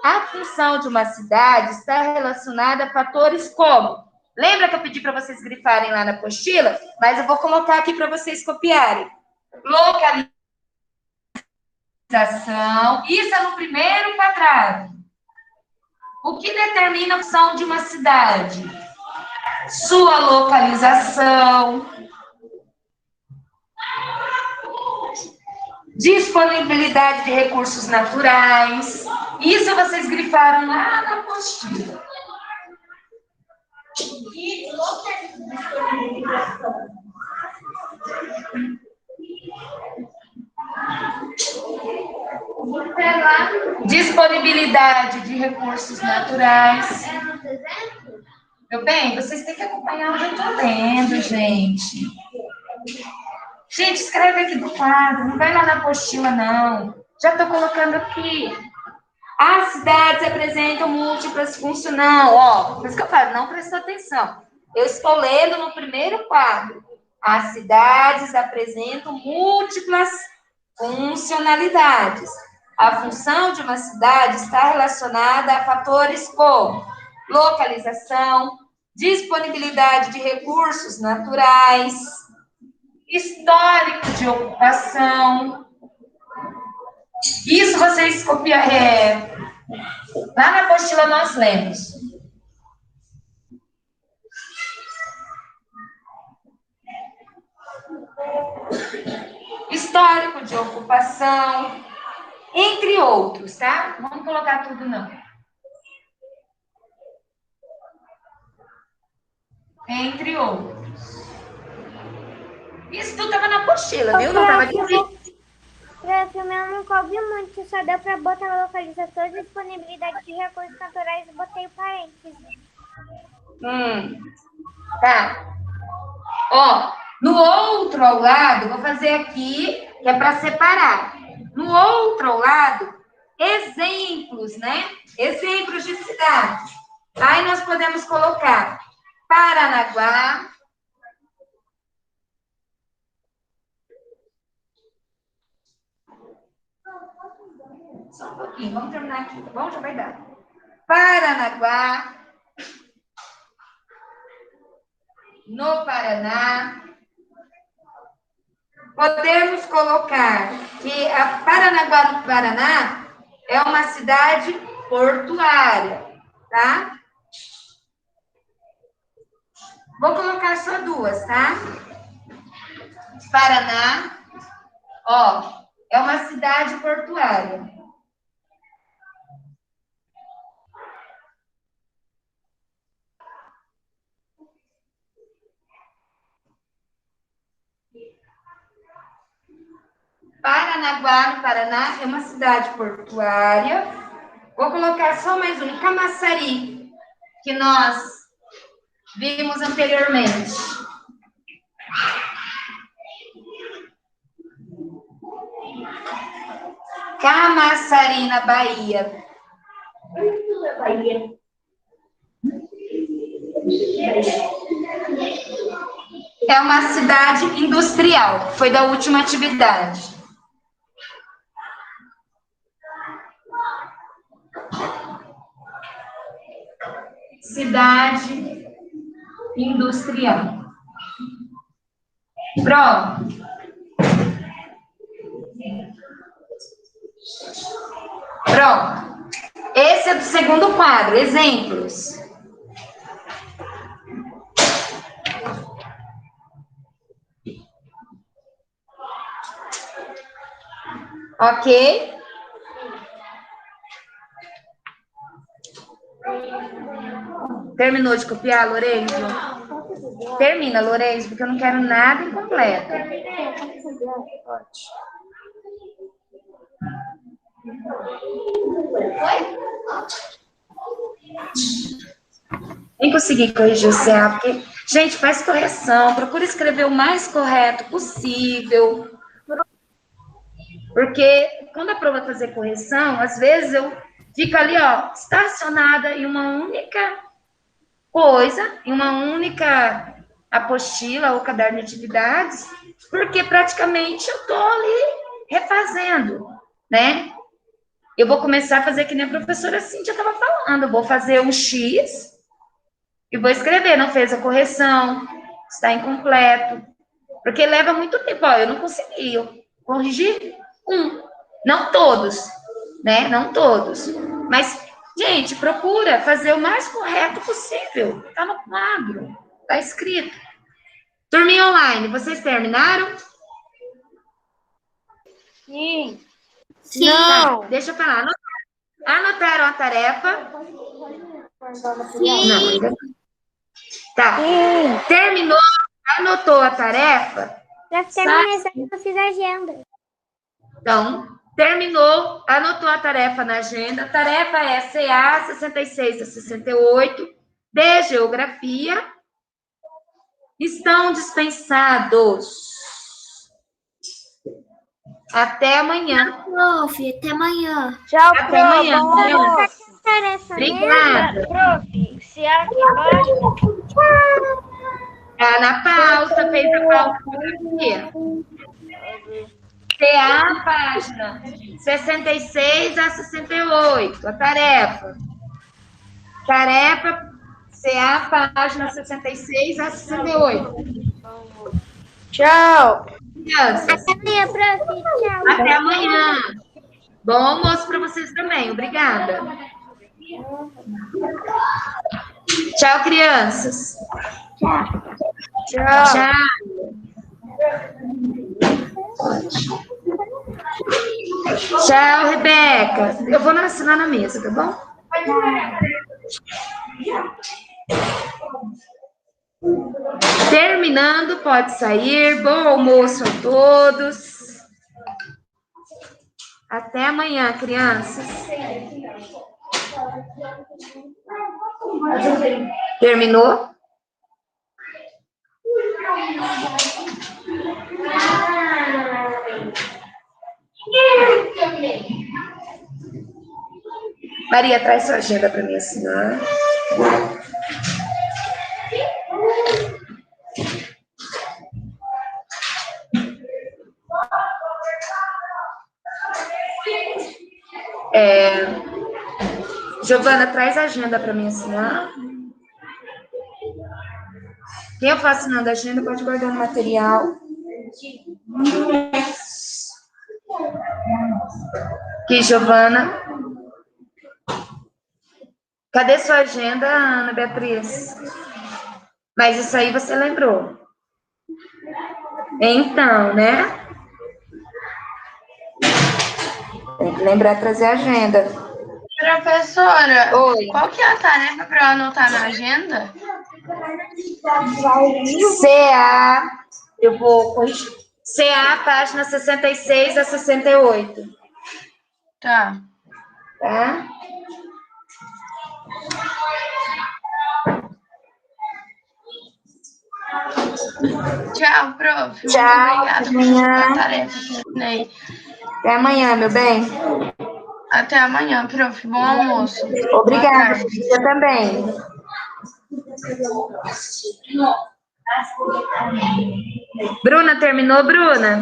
Speaker 1: A função de uma cidade está relacionada a fatores como... Lembra que eu pedi para vocês grifarem lá na apostila? Mas eu vou colocar aqui para vocês copiarem. Localização. Isso é no primeiro quadrado. O que determina a função de uma cidade? Sua localização. Disponibilidade de recursos naturais. Isso vocês grifaram lá na apostila. Disponibilidade de recursos naturais. Meu bem, vocês têm que acompanhar onde eu estou lendo, gente. Gente, escreve aqui do quadro, não vai lá na apostila, não. Já estou colocando aqui. As cidades apresentam múltiplas funções. Não, por isso que eu falo, não prestou atenção. Eu estou lendo no primeiro quadro. As cidades apresentam múltiplas funcionalidades. A função de uma cidade está relacionada a fatores como localização, disponibilidade de recursos naturais, histórico de ocupação. Isso vocês copiam. Lá na apostila nós lemos. Histórico de ocupação, entre outros, tá? Não vamos colocar tudo, não. Entre outros. Isso tudo estava na apostila, viu? Não estava aqui.
Speaker 4: Para filmar não coube muito, só deu para botar a localização e disponibilidade de recursos naturais e botei o parênteses.
Speaker 1: Tá. No outro ao lado, vou fazer aqui, que é para separar. No outro ao lado, exemplos, né? Exemplos de cidades. Aí nós podemos colocar Paranaguá. Só um pouquinho, vamos terminar aqui, tá bom? Já vai dar. Paranaguá. No Paraná. Podemos colocar que a Paranaguá, no Paraná, é uma cidade portuária, tá? Vou colocar só duas, tá? Paraná, ó, é uma cidade portuária. Paranaguá, no Paraná, é uma cidade portuária. Vou colocar só mais um, Camaçari, que nós vimos anteriormente. Camaçari, na Bahia. É uma cidade industrial, foi da última atividade. Cidade industrial. Pronto. Pronto. Esse é do segundo quadro, exemplos. Ok? Terminou de copiar, Lourenço? Termina, Lourenço, porque eu não quero nada incompleto. Nem consegui corrigir o CA, porque, gente, faz correção, procura escrever o mais correto possível. Porque quando a prova fazer correção, às vezes eu fico ali, ó, estacionada em uma única coisa, em uma única apostila ou caderno de atividades, porque praticamente eu estou ali refazendo, né? Eu vou começar a fazer que nem a professora Cíntia estava falando, eu vou fazer um X e vou escrever, não fez a correção, está incompleto, porque leva muito tempo, ó, eu não consegui, eu corrigi não todos, né, não todos, mas, gente, procura fazer o mais correto possível, tá no quadro, tá escrito. Turminha online, vocês terminaram?
Speaker 5: Sim.
Speaker 4: Sim.
Speaker 5: Não.
Speaker 1: Tá, deixa eu falar, anotaram a tarefa?
Speaker 4: Sim.
Speaker 1: Não, ainda não. Tá,
Speaker 5: Sim.
Speaker 1: terminou, anotou a tarefa?
Speaker 4: Já terminei, só que eu fiz a agenda.
Speaker 1: Então, terminou, anotou a tarefa na agenda. A tarefa é CA 66 a 68, de Geografia. Estão dispensados. Até amanhã.
Speaker 4: Prof, até amanhã.
Speaker 5: Tchau,
Speaker 1: Até
Speaker 5: prof.
Speaker 1: amanhã.
Speaker 5: Bom almoço.
Speaker 1: Obrigada.
Speaker 5: Prof, se aqui embaixo.
Speaker 1: Tá na pauta, fez a pauta de geografia. CA, página 66 a 68, a tarefa. Tarefa, CA, página 66 a 68.
Speaker 5: Tchau.
Speaker 1: Crianças,
Speaker 4: Até amanhã, prof. Tchau.
Speaker 1: até amanhã. Bom almoço para vocês também, obrigada. Tchau, crianças.
Speaker 5: Tchau.
Speaker 1: Tchau, Rebeca. Eu vou assinar na mesa, tá bom? Terminando, pode sair. Bom almoço a todos. Até amanhã, crianças. Terminou? Maria, traz sua agenda para mim, senhora. Giovana, traz a agenda para mim, senhora. Quem eu faço assinando a agenda pode guardar no material. Aqui, Giovana. Cadê sua agenda, Ana Beatriz? Mas isso aí você lembrou. Então, né? Tem que lembrar de trazer a agenda.
Speaker 2: Professora,
Speaker 1: Oi.
Speaker 2: qual que é a tarefa para eu anotar na agenda?
Speaker 1: CA, eu vou corrigir. CA, página 66 a 68.
Speaker 2: Tá.
Speaker 1: Tá?
Speaker 2: Tchau, prof.
Speaker 1: Tchau,
Speaker 2: Muito obrigada
Speaker 1: amanhã.
Speaker 2: pela tarefa que eu ensinei.
Speaker 1: Até amanhã, meu bem.
Speaker 2: Até amanhã, prof. Bom almoço.
Speaker 1: Obrigada,
Speaker 2: Boa tarde.
Speaker 1: você também. Bruna, terminou, Bruna?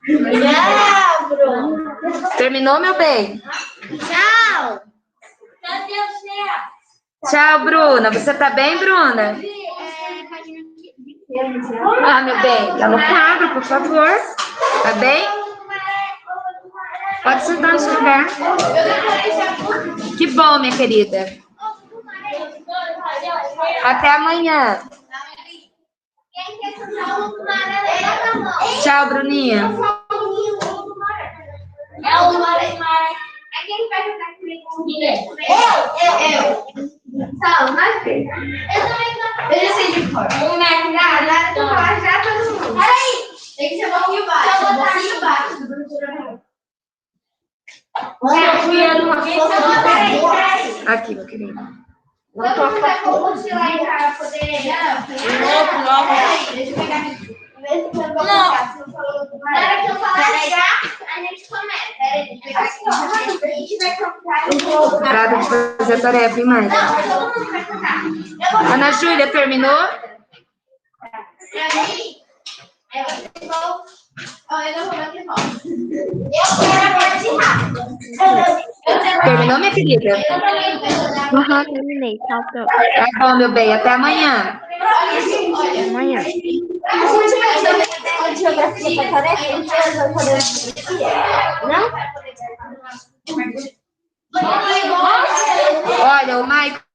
Speaker 4: Tchau, Bruno.
Speaker 1: Terminou, meu bem?
Speaker 4: Tchau. Cadê o céu?
Speaker 1: Tchau, Bruna. Você tá bem, Bruna? Ah, meu bem, tá no quadro, por favor. Tá bem? Pode sentar no seu lugar. Que bom, minha querida. Até amanhã. Tchau, Bruninha.
Speaker 4: Quem vai jogar comigo? Eu. Então, nós três. Eu também não. Eu já sei de cor. Não vai cuidar, nada, eu vou falar já todo mundo. Peraí. Tem que ser um pouquinho baixo. Eu vou botar aqui embaixo.
Speaker 1: Aqui, meu querido.
Speaker 4: Todo mundo vai pôr o mochila aí pra poder... Não. Deixa eu pegar aqui. Não. Na hora que eu falar já, a gente começa. Peraí, deixa eu pegar aqui. A gente vai cantar.
Speaker 1: Trata de fazer a tarefa, hein, mãe?
Speaker 4: Não, todo mundo vai cantar.
Speaker 1: Ana Júlia, terminou?
Speaker 4: Pra mim, eu vou... Eu não vou bater palma. Eu quero participar.
Speaker 1: Terminou, minha querida?
Speaker 5: Aham, terminei. Tchau, prof.
Speaker 1: Tá bom, meu bem. Até amanhã.
Speaker 5: Até amanhã.
Speaker 1: Olha, o Maico